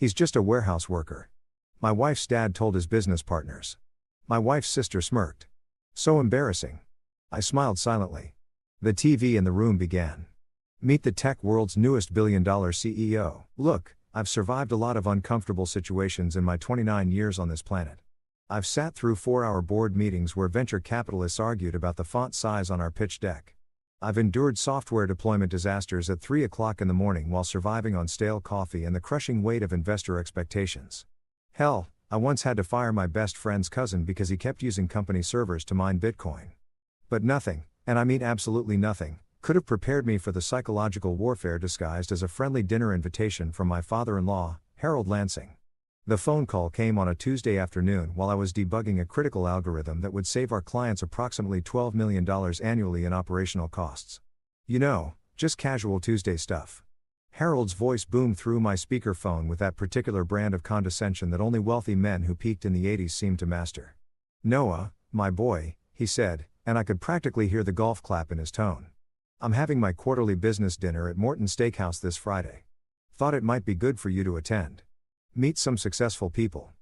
He's just a warehouse worker. My wife's dad told his business partners. My wife's sister smirked. So embarrassing. I smiled silently. The TV in the room began. Meet the tech world's newest billion-dollar CEO. Look, I've survived a lot of uncomfortable situations in my 29 years on this planet. I've sat through 4-hour board meetings where venture capitalists argued about the font size on our pitch deck. I've endured software deployment disasters at 3 o'clock in the morning while surviving on stale coffee and the crushing weight of investor expectations. Hell, I once had to fire my best friend's cousin because he kept using company servers to mine Bitcoin. But nothing, and I mean absolutely nothing, could have prepared me for the psychological warfare disguised as a friendly dinner invitation from my father-in-law, Harold Lansing. The phone call came on a Tuesday afternoon while I was debugging a critical algorithm that would save our clients approximately $12 million annually in operational costs. You know, just casual Tuesday stuff. Harold's voice boomed through my speakerphone with that particular brand of condescension that only wealthy men who peaked in the 80s seemed to master. "Noah, my boy," he said, and I could practically hear the golf clap in his tone. "I'm having my quarterly business dinner at Morton Steakhouse this Friday. Thought it might be good for you to attend. Meet some successful people.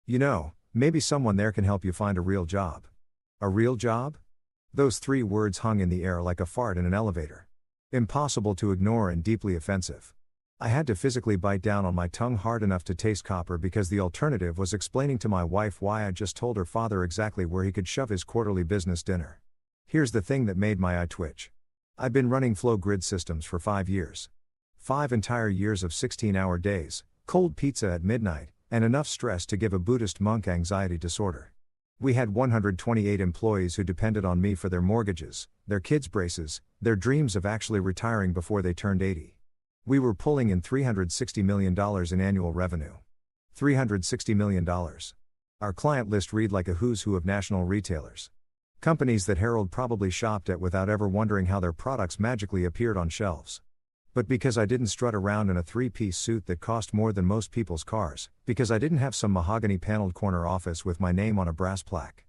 You know, maybe someone there can help you find a real job." A real job? Those 3 words hung in the air like a fart in an elevator. Impossible to ignore and deeply offensive. I had to physically bite down on my tongue hard enough to taste copper because the alternative was explaining to my wife why I just told her father exactly where he could shove his quarterly business dinner. Here's the thing that made my eye twitch. I'd been running flow grid systems for 5 years. 5 entire years of 16-hour days, cold pizza at midnight, and enough stress to give a Buddhist monk anxiety disorder. We had 128 employees who depended on me for their mortgages, their kids' braces, their dreams of actually retiring before they turned 80. We were pulling in $360 million in annual revenue. $360 million. Our client list read like a who's who of national retailers. Companies that Harold probably shopped at without ever wondering how their products magically appeared on shelves. But because I didn't strut around in a 3-piece suit that cost more than most people's cars, because I didn't have some mahogany-paneled corner office with my name on a brass plaque.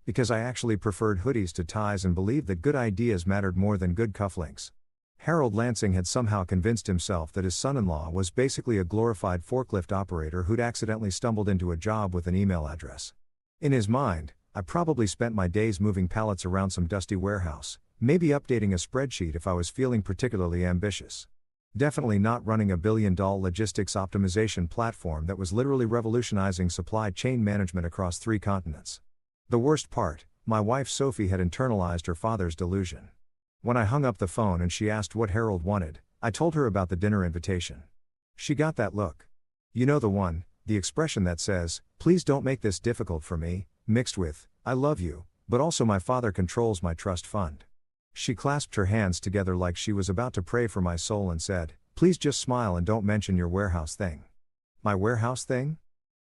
Because I actually preferred hoodies to ties and believed that good ideas mattered more than good cufflinks. Harold Lansing had somehow convinced himself that his son-in-law was basically a glorified forklift operator who'd accidentally stumbled into a job with an email address. In his mind, I probably spent my days moving pallets around some dusty warehouse, maybe updating a spreadsheet if I was feeling particularly ambitious. Definitely not running a billion-dollar logistics optimization platform that was literally revolutionizing supply chain management across 3 continents. The worst part, my wife Sophie had internalized her father's delusion. When I hung up the phone and she asked what Harold wanted, I told her about the dinner invitation. She got that look. You know the one, the expression that says, "Please don't make this difficult for me," mixed with, "I love you, but also my father controls my trust fund." She clasped her hands together like she was about to pray for my soul and said, "Please just smile and don't mention your warehouse thing." My warehouse thing?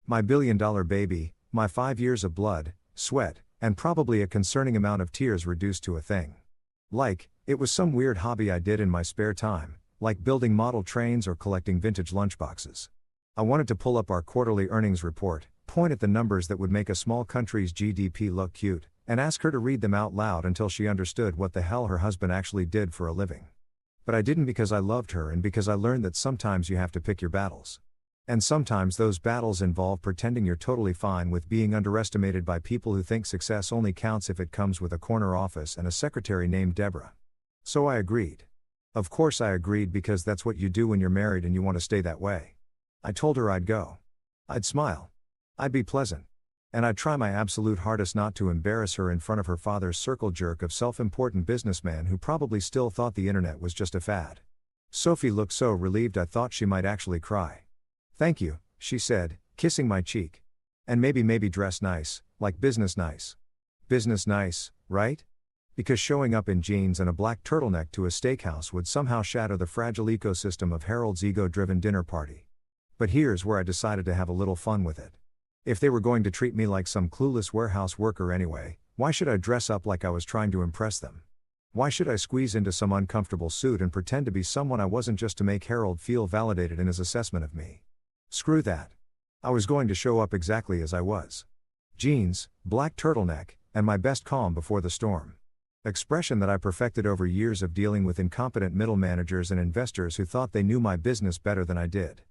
My billion-dollar baby, my 5 years of blood, sweat, and probably a concerning amount of tears reduced to a thing. Like, it was some weird hobby I did in my spare time, like building model trains or collecting vintage lunchboxes. I wanted to pull up our quarterly earnings report, point at the numbers that would make a small country's GDP look cute, and ask her to read them out loud until she understood what the hell her husband actually did for a living. But I didn't because I loved her and because I learned that sometimes you have to pick your battles. And sometimes those battles involve pretending you're totally fine with being underestimated by people who think success only counts if it comes with a corner office and a secretary named Deborah. So I agreed. Of course I agreed because that's what you do when you're married and you want to stay that way. I told her I'd go. I'd smile. I'd be pleasant. And I'd try my absolute hardest not to embarrass her in front of her father's circle jerk of self-important businessman who probably still thought the internet was just a fad. Sophie looked so relieved I thought she might actually cry. "Thank you," she said, kissing my cheek. "And maybe dress nice, like business nice." Business nice, right? Because showing up in jeans and a black turtleneck to a steakhouse would somehow shatter the fragile ecosystem of Harold's ego-driven dinner party. But here's where I decided to have a little fun with it. If they were going to treat me like some clueless warehouse worker anyway, why should I dress up like I was trying to impress them? Why should I squeeze into some uncomfortable suit and pretend to be someone I wasn't just to make Harold feel validated in his assessment of me? Screw that. I was going to show up exactly as I was. Jeans, black turtleneck, and my best calm before the storm. Expression that I perfected over years of dealing with incompetent middle managers and investors who thought they knew my business better than I did.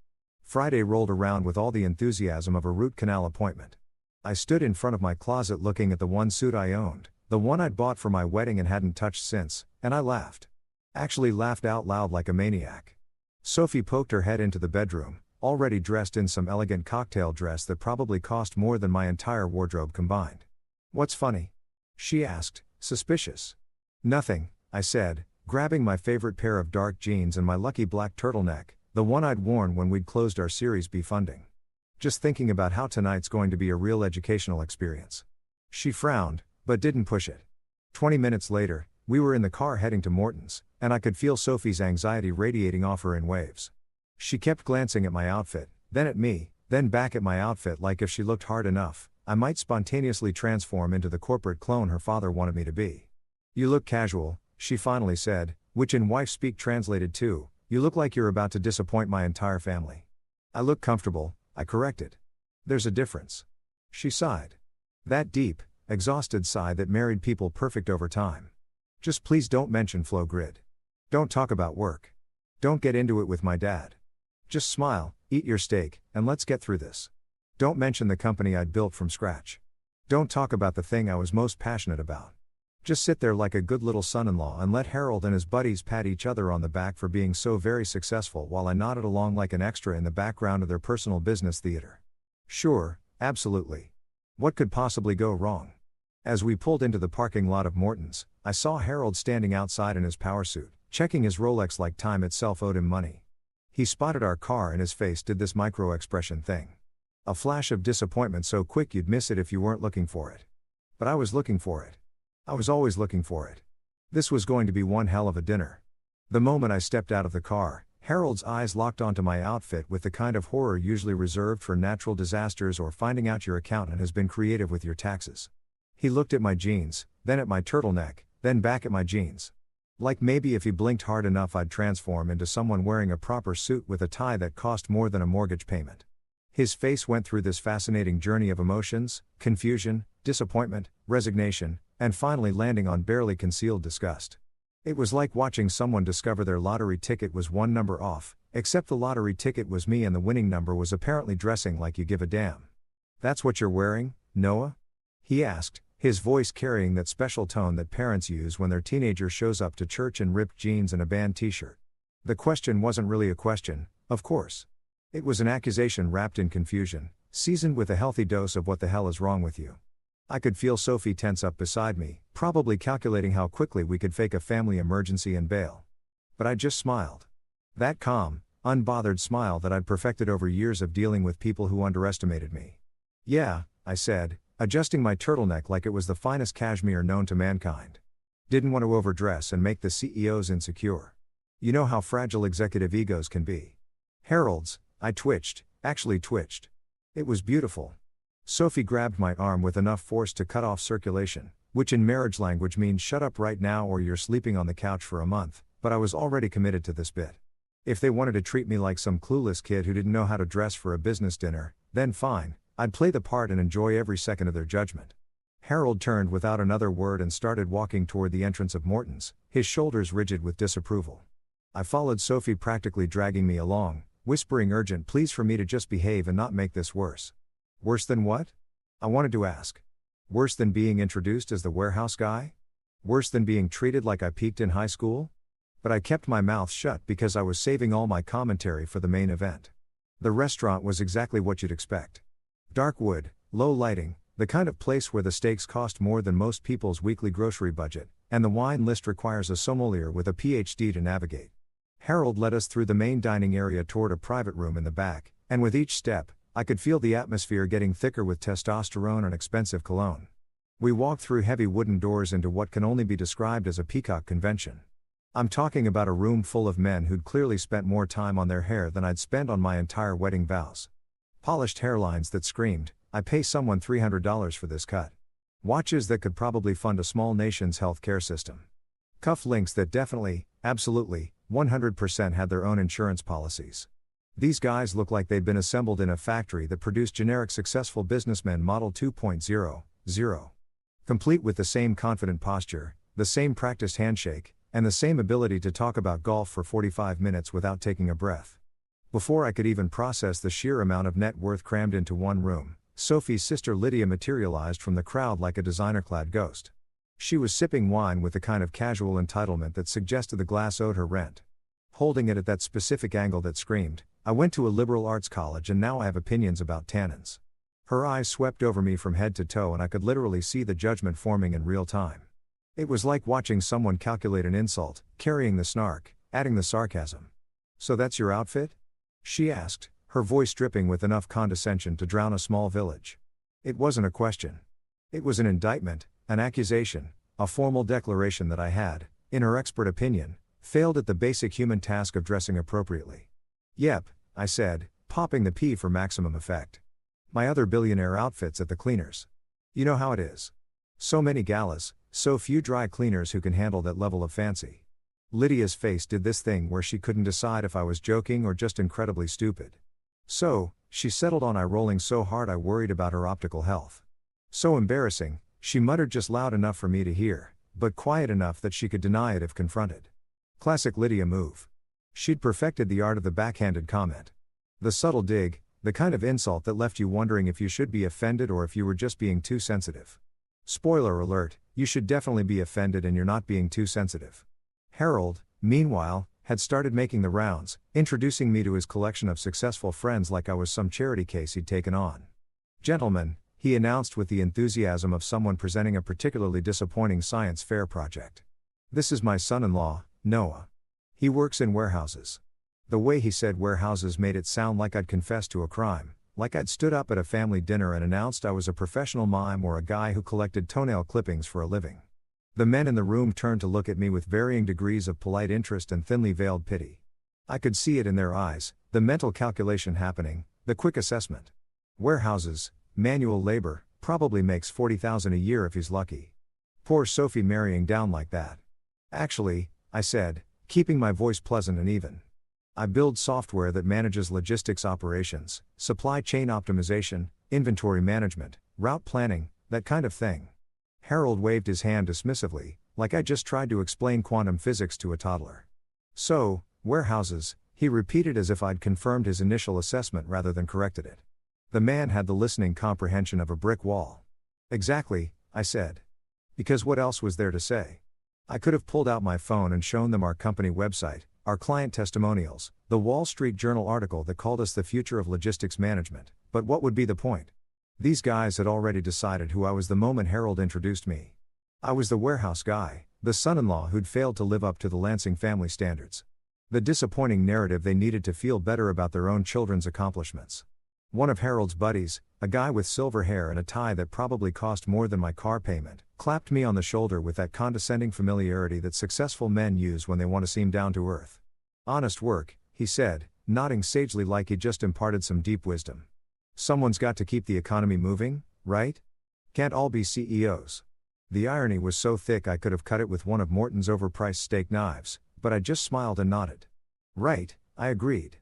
Friday rolled around with all the enthusiasm of a root canal appointment. I stood in front of my closet looking at the one suit I owned, the one I'd bought for my wedding and hadn't touched since, and I laughed. Actually laughed out loud like a maniac. Sophie poked her head into the bedroom, already dressed in some elegant cocktail dress that probably cost more than my entire wardrobe combined. "What's funny?" she asked, suspicious. "Nothing," I said, grabbing my favorite pair of dark jeans and my lucky black turtleneck, the one I'd worn when we'd closed our Series B funding. "Just thinking about how tonight's going to be a real educational experience." She frowned, but didn't push it. 20 minutes later, we were in the car heading to Morton's, and I could feel Sophie's anxiety radiating off her in waves. She kept glancing at my outfit, then at me, then back at my outfit like if she looked hard enough, I might spontaneously transform into the corporate clone her father wanted me to be. "You look casual," she finally said, which in wife speak translated to, "You look like you're about to disappoint my entire family." "I look comfortable," I corrected. "There's a difference." She sighed. That deep, exhausted sigh that married people perfect over time. "Just please don't mention Flow Grid. Don't talk about work. Don't get into it with my dad. Just smile, eat your steak, and let's get through this. Don't mention the company I'd built from scratch. Don't talk about the thing I was most passionate about. Just sit there like a good little son-in-law and let Harold and his buddies pat each other on the back for being so very successful while I nodded along like an extra in the background of their personal business theater. Sure, absolutely. What could possibly go wrong?" As we pulled into the parking lot of Morton's, I saw Harold standing outside in his power suit, checking his Rolex like time itself owed him money. He spotted our car and his face did this micro-expression thing. A flash of disappointment so quick you'd miss it if you weren't looking for it. But I was looking for it. I was always looking for it. This was going to be one hell of a dinner. The moment I stepped out of the car, Harold's eyes locked onto my outfit with the kind of horror usually reserved for natural disasters or finding out your accountant has been creative with your taxes. He looked at my jeans, then at my turtleneck, then back at my jeans. Like maybe if he blinked hard enough I'd transform into someone wearing a proper suit with a tie that cost more than a mortgage payment. His face went through this fascinating journey of emotions, confusion, disappointment, resignation, and finally landing on barely concealed disgust. It was like watching someone discover their lottery ticket was one number off, except the lottery ticket was me and the winning number was apparently dressing like you give a damn. "That's what you're wearing, Noah?" he asked, his voice carrying that special tone that parents use when their teenager shows up to church in ripped jeans and a band t-shirt. The question wasn't really a question, of course. It was an accusation wrapped in confusion, seasoned with a healthy dose of what the hell is wrong with you. I could feel Sophie tense up beside me, probably calculating how quickly we could fake a family emergency and bail. But I just smiled. That calm, unbothered smile that I'd perfected over years of dealing with people who underestimated me. "Yeah," I said, adjusting my turtleneck like it was the finest cashmere known to mankind. Didn't want to overdress and make the CEOs insecure. You know how fragile executive egos can be. Harold's, I twitched, actually twitched. It was beautiful. Sophie grabbed my arm with enough force to cut off circulation, which in marriage language means shut up right now or you're sleeping on the couch for a month, but I was already committed to this bit. If they wanted to treat me like some clueless kid who didn't know how to dress for a business dinner, then fine, I'd play the part and enjoy every second of their judgment. Harold turned without another word and started walking toward the entrance of Morton's, his shoulders rigid with disapproval. I followed Sophie, practically dragging me along, whispering urgent pleas for me to just behave and not make this worse. Worse than what? I wanted to ask. Worse than being introduced as the warehouse guy? Worse than being treated like I peaked in high school? But I kept my mouth shut because I was saving all my commentary for the main event. The restaurant was exactly what you'd expect. Dark wood, low lighting, the kind of place where the steaks cost more than most people's weekly grocery budget, and the wine list requires a sommelier with a PhD to navigate. Harold led us through the main dining area toward a private room in the back, and with each step, I could feel the atmosphere getting thicker with testosterone and expensive cologne. We walked through heavy wooden doors into what can only be described as a peacock convention. I'm talking about a room full of men who'd clearly spent more time on their hair than I'd spent on my entire wedding vows. Polished hairlines that screamed, "I pay someone $300 for this cut." Watches that could probably fund a small nation's healthcare system. Cuff links that definitely, absolutely, 100% had their own insurance policies. These guys look like they'd been assembled in a factory that produced generic successful businessmen Model 2.0, complete with the same confident posture, the same practiced handshake, and the same ability to talk about golf for 45 minutes without taking a breath. Before I could even process the sheer amount of net worth crammed into one room, Sophie's sister Lydia materialized from the crowd like a designer-clad ghost. She was sipping wine with the kind of casual entitlement that suggested the glass owed her rent. Holding it at that specific angle that screamed, "I went to a liberal arts college and now I have opinions about tannins." Her eyes swept over me from head to toe and I could literally see the judgment forming in real time. It was like watching someone calculate an insult, carrying the snark, adding the sarcasm. "So that's your outfit?" she asked, her voice dripping with enough condescension to drown a small village. It wasn't a question. It was an indictment, an accusation, a formal declaration that I had, in her expert opinion, failed at the basic human task of dressing appropriately. "Yep," I said, popping the P for maximum effect. "My other billionaire outfit's at the cleaners. You know how it is. So many galas, so few dry cleaners who can handle that level of fancy." Lydia's face did this thing where she couldn't decide if I was joking or just incredibly stupid. "So," she settled on, eye rolling so hard I worried about her optical health. "So embarrassing," she muttered, just loud enough for me to hear, but quiet enough that she could deny it if confronted. Classic Lydia move. She'd perfected the art of the backhanded comment. The subtle dig, the kind of insult that left you wondering if you should be offended or if you were just being too sensitive. Spoiler alert, you should definitely be offended and you're not being too sensitive. Harold, meanwhile, had started making the rounds, introducing me to his collection of successful friends like I was some charity case he'd taken on. "Gentlemen," he announced with the enthusiasm of someone presenting a particularly disappointing science fair project. "This is my son-in-law, Noah. He works in warehouses." The way he said warehouses made it sound like I'd confessed to a crime, like I'd stood up at a family dinner and announced I was a professional mime or a guy who collected toenail clippings for a living. The men in the room turned to look at me with varying degrees of polite interest and thinly veiled pity. I could see it in their eyes, the mental calculation happening, the quick assessment. Warehouses, manual labor, probably makes $40,000 a year if he's lucky. Poor Sophie marrying down like that. "Actually," I said, keeping my voice pleasant and even. "I build software that manages logistics operations, supply chain optimization, inventory management, route planning, that kind of thing." Harold waved his hand dismissively, like I just tried to explain quantum physics to a toddler. "So, warehouses," he repeated as if I'd confirmed his initial assessment rather than corrected it. The man had the listening comprehension of a brick wall. "Exactly," I said. Because what else was there to say? I could have pulled out my phone and shown them our company website, our client testimonials, the Wall Street Journal article that called us the future of logistics management, but what would be the point? These guys had already decided who I was the moment Harold introduced me. I was the warehouse guy, the son-in-law who'd failed to live up to the Lansing family standards. The disappointing narrative they needed to feel better about their own children's accomplishments. One of Harold's buddies, a guy with silver hair and a tie that probably cost more than my car payment, clapped me on the shoulder with that condescending familiarity that successful men use when they want to seem down to earth. "Honest work," he said, nodding sagely like he'd just imparted some deep wisdom. "Someone's got to keep the economy moving, right? Can't all be CEOs." The irony was so thick I could have cut it with one of Morton's overpriced steak knives, but I just smiled and nodded. "Right," I agreed.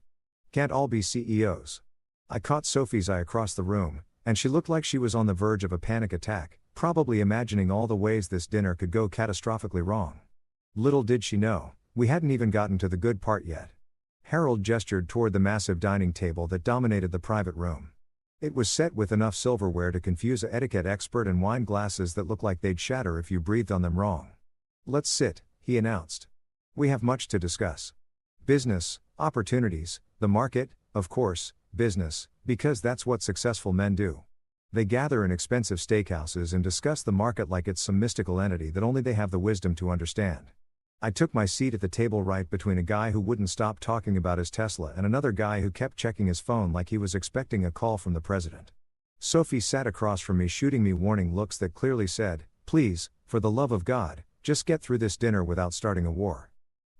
"Can't all be CEOs." I caught Sophie's eye across the room, and she looked like she was on the verge of a panic attack, probably imagining all the ways this dinner could go catastrophically wrong. Little did she know, we hadn't even gotten to the good part yet. Harold gestured toward the massive dining table that dominated the private room. It was set with enough silverware to confuse an etiquette expert and wine glasses that looked like they'd shatter if you breathed on them wrong. "Let's sit," he announced. "We have much to discuss. Business, opportunities, the market, of course, business, because that's what successful men do. They gather in expensive steakhouses and discuss the market like it's some mystical entity that only they have the wisdom to understand." I took my seat at the table right between a guy who wouldn't stop talking about his Tesla and another guy who kept checking his phone like he was expecting a call from the president. Sophie sat across from me shooting me warning looks that clearly said, "Please, for the love of God, just get through this dinner without starting a war."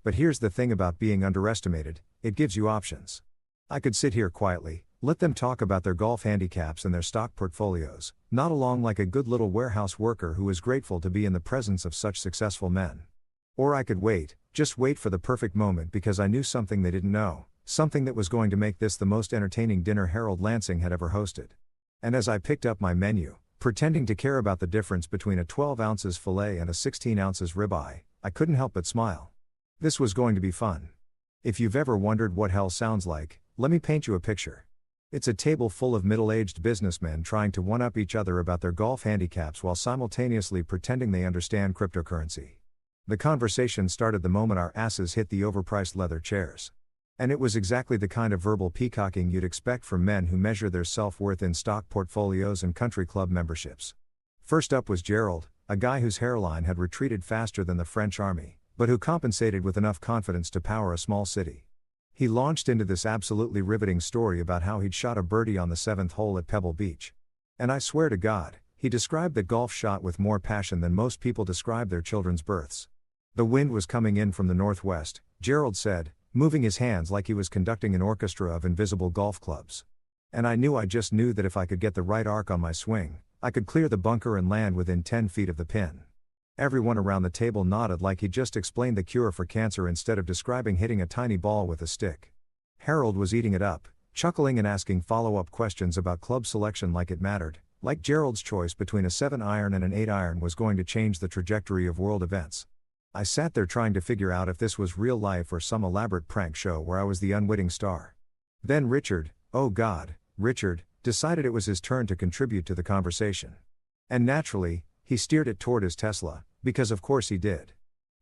But here's the thing about being underestimated, it gives you options. I could sit here quietly, let them talk about their golf handicaps and their stock portfolios, nod along like a good little warehouse worker who was grateful to be in the presence of such successful men. Or I could wait, just wait for the perfect moment because I knew something they didn't know, something that was going to make this the most entertaining dinner Harold Lansing had ever hosted. And as I picked up my menu, pretending to care about the difference between a 12 ounces filet and a 16 ounces ribeye, I couldn't help but smile. This was going to be fun. If you've ever wondered what hell sounds like, let me paint you a picture. It's a table full of middle-aged businessmen trying to one-up each other about their golf handicaps while simultaneously pretending they understand cryptocurrency. The conversation started the moment our asses hit the overpriced leather chairs. And it was exactly the kind of verbal peacocking you'd expect from men who measure their self-worth in stock portfolios and country club memberships. First up was Gerald, a guy whose hairline had retreated faster than the French army, but who compensated with enough confidence to power a small city. He launched into this absolutely riveting story about how he'd shot a birdie on the 7th hole at Pebble Beach. And I swear to God, he described the golf shot with more passion than most people describe their children's births. The wind was coming in from the northwest, Gerald said, moving his hands like he was conducting an orchestra of invisible golf clubs. And I just knew that if I could get the right arc on my swing, I could clear the bunker and land within 10 feet of the pin. Everyone around the table nodded like he'd just explained the cure for cancer instead of describing hitting a tiny ball with a stick. Harold was eating it up, chuckling and asking follow-up questions about club selection like it mattered, like Gerald's choice between a 7-iron and an 8-iron was going to change the trajectory of world events. I sat there trying to figure out if this was real life or some elaborate prank show where I was the unwitting star. Then Richard, oh God, Richard, decided it was his turn to contribute to the conversation. And naturally, he steered it toward his Tesla, because of course he did.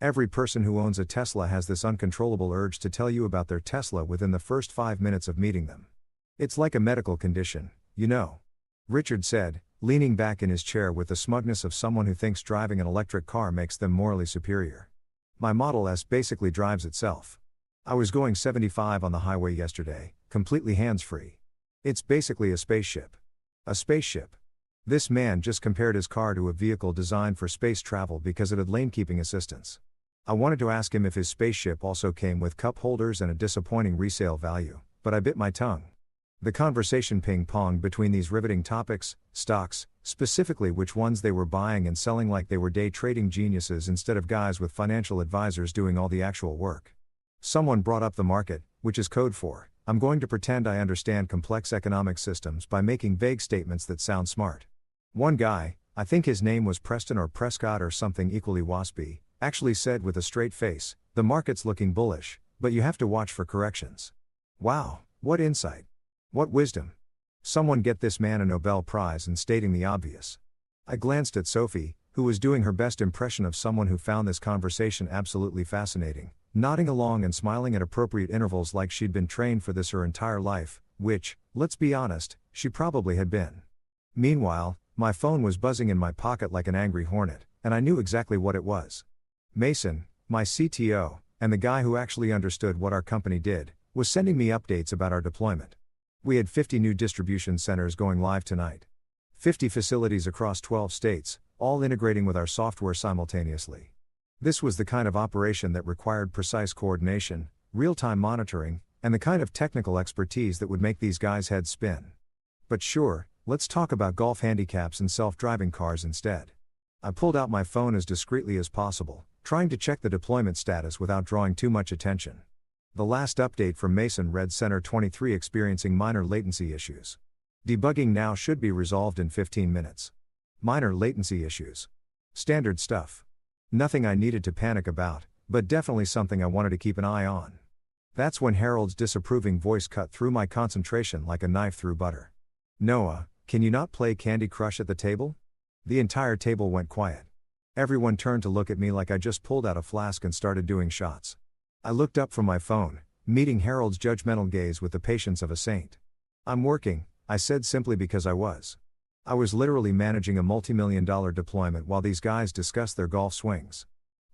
Every person who owns a Tesla has this uncontrollable urge to tell you about their Tesla within the first 5 minutes of meeting them. It's like a medical condition, you know. Richard said, leaning back in his chair with the smugness of someone who thinks driving an electric car makes them morally superior. My Model S basically drives itself. I was going 75 on the highway yesterday, completely hands-free. It's basically a spaceship. A spaceship. This man just compared his car to a vehicle designed for space travel because it had lane-keeping assistance. I wanted to ask him if his spaceship also came with cup holders and a disappointing resale value, but I bit my tongue. The conversation ping-ponged between these riveting topics, stocks, specifically which ones they were buying and selling like they were day trading geniuses instead of guys with financial advisors doing all the actual work. Someone brought up the market, which is code for, I'm going to pretend I understand complex economic systems by making vague statements that sound smart. One guy, I think his name was Preston or Prescott or something equally waspy, actually said with a straight face, the market's looking bullish, but you have to watch for corrections. Wow, what insight. What wisdom. Someone get this man a Nobel Prize in stating the obvious. I glanced at Sophie, who was doing her best impression of someone who found this conversation absolutely fascinating, nodding along and smiling at appropriate intervals like she'd been trained for this her entire life, which, let's be honest, she probably had been. Meanwhile, my phone was buzzing in my pocket like an angry hornet, and I knew exactly what it was. Mason, my CTO, and the guy who actually understood what our company did, was sending me updates about our deployment. We had 50 new distribution centers going live tonight. 50 facilities across 12 states, all integrating with our software simultaneously. This was the kind of operation that required precise coordination, real-time monitoring, and the kind of technical expertise that would make these guys' heads spin. But sure, let's talk about golf handicaps and self-driving cars instead. I pulled out my phone as discreetly as possible, trying to check the deployment status without drawing too much attention. The last update from Mason read Center 23 experiencing minor latency issues. Debugging now should be resolved in 15 minutes. Minor latency issues. Standard stuff. Nothing I needed to panic about, but definitely something I wanted to keep an eye on. That's when Harold's disapproving voice cut through my concentration like a knife through butter. Noah, can you not play Candy Crush at the table? The entire table went quiet. Everyone turned to look at me like I just pulled out a flask and started doing shots. I looked up from my phone, meeting Harold's judgmental gaze with the patience of a saint. I'm working, I said simply because I was. I was literally managing a multi-million-dollar deployment while these guys discussed their golf swings.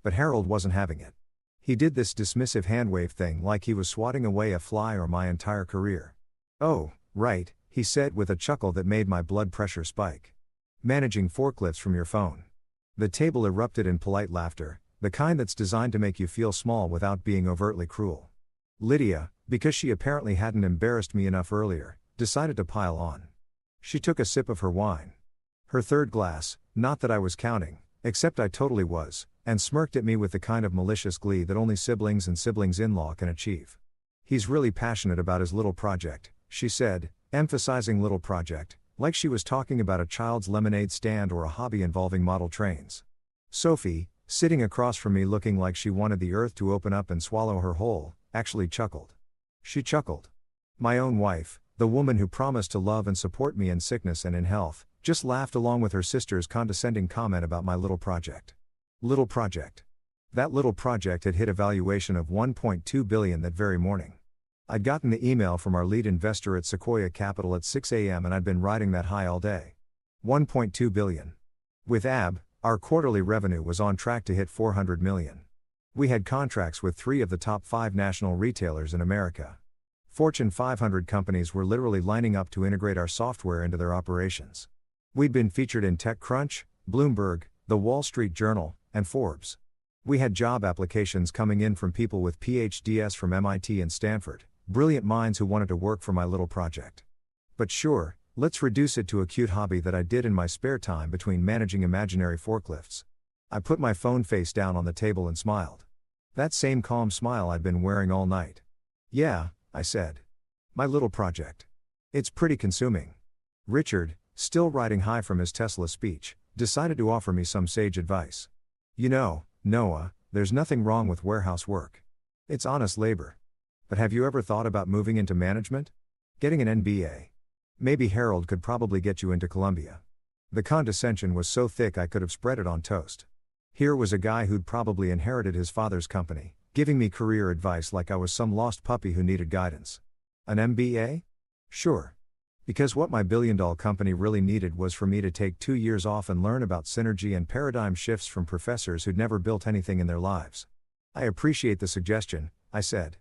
But Harold wasn't having it. He did this dismissive handwave thing like he was swatting away a fly or my entire career. Oh, right, he said with a chuckle that made my blood pressure spike. Managing forklifts from your phone. The table erupted in polite laughter, the kind that's designed to make you feel small without being overtly cruel. Lydia, because she apparently hadn't embarrassed me enough earlier, decided to pile on. She took a sip of her wine. Her third glass, not that I was counting, except I totally was, and smirked at me with the kind of malicious glee that only siblings and siblings-in-law can achieve. He's really passionate about his little project, she said, emphasizing little project, like she was talking about a child's lemonade stand or a hobby involving model trains. Sophie, sitting across from me looking like she wanted the earth to open up and swallow her whole, actually chuckled. She chuckled. My own wife, the woman who promised to love and support me in sickness and in health, just laughed along with her sister's condescending comment about my little project. Little project. That little project had hit a valuation of $1.2 billion that very morning. I'd gotten the email from our lead investor at Sequoia Capital at 6 a.m. and I'd been riding that high all day. $1.2 billion. With AB, our quarterly revenue was on track to hit $400 million. We had contracts with 3 of the top 5 national retailers in America. Fortune 500 companies were literally lining up to integrate our software into their operations. We'd been featured in TechCrunch, Bloomberg, The Wall Street Journal, and Forbes. We had job applications coming in from people with PhDs from MIT and Stanford, brilliant minds who wanted to work for my little project. But sure, let's reduce it to a cute hobby that I did in my spare time between managing imaginary forklifts. I put my phone face down on the table and smiled. That same calm smile I'd been wearing all night. Yeah, I said. My little project. It's pretty consuming. Richard, still riding high from his Tesla speech, decided to offer me some sage advice. You know, Noah, there's nothing wrong with warehouse work. It's honest labor. But have you ever thought about moving into management? Getting an MBA? Maybe Harold could probably get you into Columbia. The condescension was so thick I could have spread it on toast. Here was a guy who'd probably inherited his father's company, giving me career advice like I was some lost puppy who needed guidance. An MBA? Sure. Because what my billion-dollar company really needed was for me to take 2 years off and learn about synergy and paradigm shifts from professors who'd never built anything in their lives. I appreciate the suggestion, I said.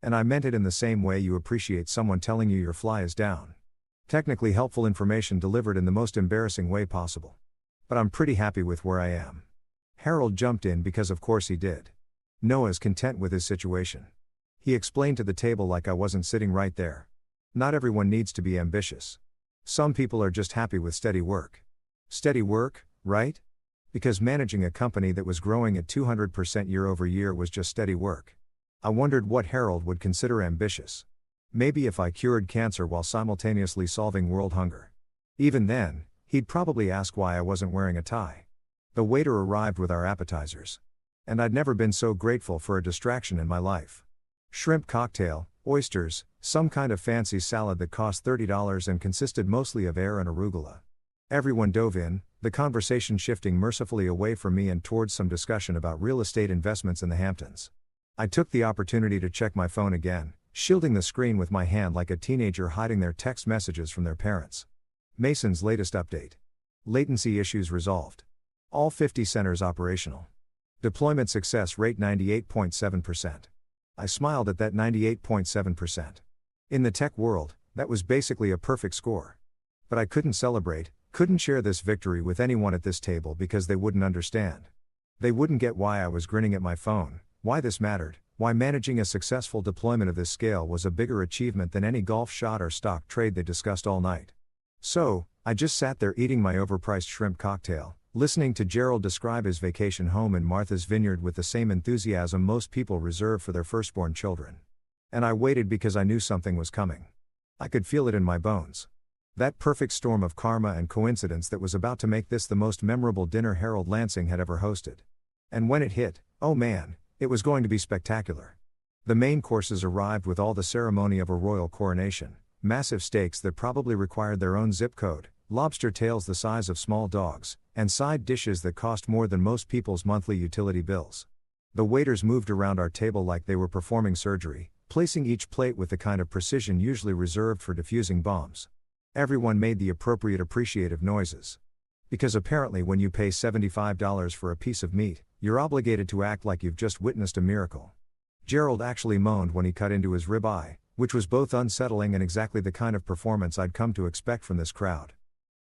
And I meant it in the same way you appreciate someone telling you your fly is down. Technically helpful information delivered in the most embarrassing way possible. But I'm pretty happy with where I am. Harold jumped in because of course he did. Noah's content with his situation. He explained to the table like I wasn't sitting right there. Not everyone needs to be ambitious. Some people are just happy with steady work. Steady work, right? Because managing a company that was growing at 200% year over year was just steady work. I wondered what Harold would consider ambitious. Maybe if I cured cancer while simultaneously solving world hunger. Even then, he'd probably ask why I wasn't wearing a tie. The waiter arrived with our appetizers. And I'd never been so grateful for a distraction in my life. Shrimp cocktail, oysters, some kind of fancy salad that cost $30 and consisted mostly of air and arugula. Everyone dove in, the conversation shifting mercifully away from me and towards some discussion about real estate investments in the Hamptons. I took the opportunity to check my phone again, shielding the screen with my hand like a teenager hiding their text messages from their parents. Mason's latest update. Latency issues resolved. All 50 centers operational. Deployment success rate 98.7%. I smiled at that 98.7%. In the tech world, that was basically a perfect score. But I couldn't celebrate, couldn't share this victory with anyone at this table because they wouldn't understand. They wouldn't get why I was grinning at my phone, why this mattered, why managing a successful deployment of this scale was a bigger achievement than any golf shot or stock trade they discussed all night. So, I just sat there eating my overpriced shrimp cocktail, listening to Gerald describe his vacation home in Martha's Vineyard with the same enthusiasm most people reserve for their firstborn children. And I waited because I knew something was coming. I could feel it in my bones. That perfect storm of karma and coincidence that was about to make this the most memorable dinner Harold Lansing had ever hosted. And when it hit, oh man, it was going to be spectacular. The main courses arrived with all the ceremony of a royal coronation, massive steaks that probably required their own zip code, lobster tails the size of small dogs, and side dishes that cost more than most people's monthly utility bills. The waiters moved around our table like they were performing surgery, placing each plate with the kind of precision usually reserved for defusing bombs. Everyone made the appropriate appreciative noises. Because apparently when you pay $75 for a piece of meat, you're obligated to act like you've just witnessed a miracle. Gerald actually moaned when he cut into his ribeye, which was both unsettling and exactly the kind of performance I'd come to expect from this crowd.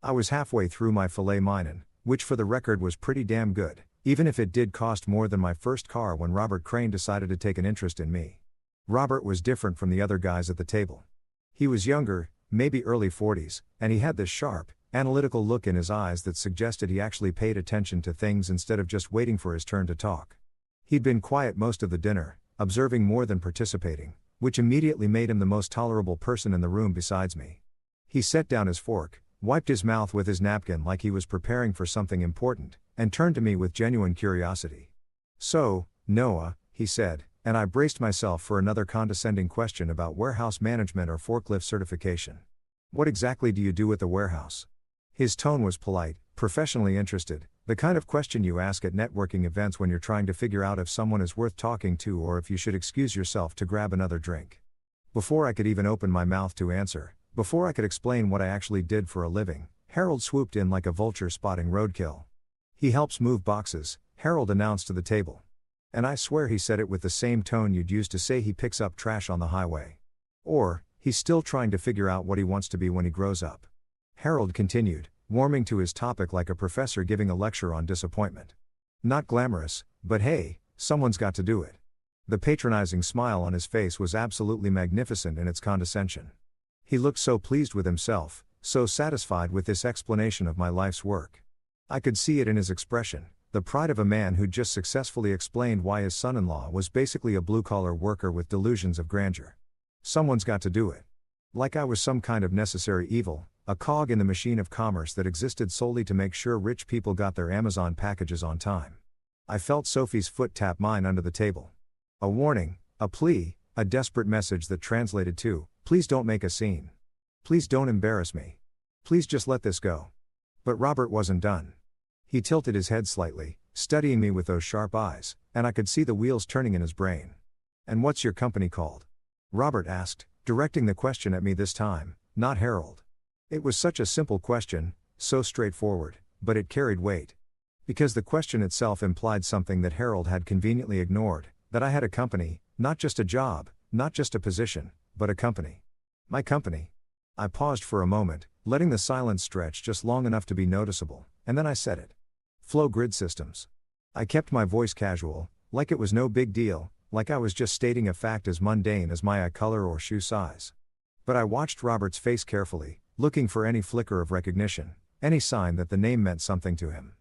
I was halfway through my filet mignon, which for the record was pretty damn good, even if it did cost more than my first car when Robert Crane decided to take an interest in me. Robert was different from the other guys at the table. He was younger, maybe early 40s, and he had this sharp, analytical look in his eyes that suggested he actually paid attention to things instead of just waiting for his turn to talk. He'd been quiet most of the dinner, observing more than participating, which immediately made him the most tolerable person in the room besides me. He set down his fork, wiped his mouth with his napkin like he was preparing for something important, and turned to me with genuine curiosity. "So, Noah," he said, and I braced myself for another condescending question about warehouse management or forklift certification. What exactly do you do at the warehouse? His tone was polite, professionally interested, the kind of question you ask at networking events when you're trying to figure out if someone is worth talking to or if you should excuse yourself to grab another drink. Before I could even open my mouth to answer, before I could explain what I actually did for a living, Harold swooped in like a vulture spotting roadkill. He helps move boxes, Harold announced to the table. And I swear he said it with the same tone you'd use to say he picks up trash on the highway. Or, he's still trying to figure out what he wants to be when he grows up. Harold continued, warming to his topic like a professor giving a lecture on disappointment. Not glamorous, but hey, someone's got to do it. The patronizing smile on his face was absolutely magnificent in its condescension. He looked so pleased with himself, so satisfied with this explanation of my life's work. I could see it in his expression, the pride of a man who'd just successfully explained why his son-in-law was basically a blue-collar worker with delusions of grandeur. Someone's got to do it. Like I was some kind of necessary evil, a cog in the machine of commerce that existed solely to make sure rich people got their Amazon packages on time. I felt Sophie's foot tap mine under the table. A warning, a plea, a desperate message that translated to, please don't make a scene. Please don't embarrass me. Please just let this go. But Robert wasn't done. He tilted his head slightly, studying me with those sharp eyes, and I could see the wheels turning in his brain. And what's your company called? Robert asked, directing the question at me this time, not Harold. It was such a simple question, so straightforward, but it carried weight. Because the question itself implied something that Harold had conveniently ignored, that I had a company, not just a job, not just a position, but a company. My company. I paused for a moment, letting the silence stretch just long enough to be noticeable, and then I said it. Flow Grid Systems. I kept my voice casual, like it was no big deal, like I was just stating a fact as mundane as my eye color or shoe size. But I watched Robert's face carefully, looking for any flicker of recognition, any sign that the name meant something to him.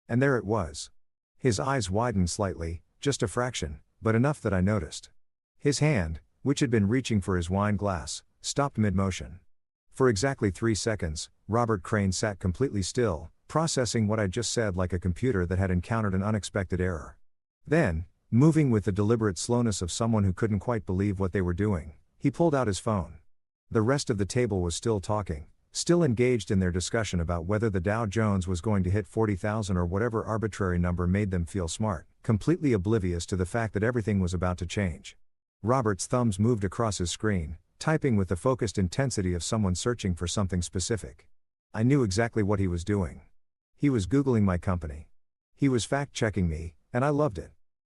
And there it was. His eyes widened slightly, just a fraction, but enough that I noticed. His hand, which had been reaching for his wine glass, stopped mid-motion. For exactly 3 seconds, Robert Crane sat completely still, processing what I'd just said like a computer that had encountered an unexpected error. Then, moving with the deliberate slowness of someone who couldn't quite believe what they were doing, he pulled out his phone. The rest of the table was still talking, still engaged in their discussion about whether the Dow Jones was going to hit 40,000 or whatever arbitrary number made them feel smart, completely oblivious to the fact that everything was about to change. Robert's thumbs moved across his screen, typing with the focused intensity of someone searching for something specific. I knew exactly what he was doing. He was Googling my company. He was fact-checking me, and I loved it.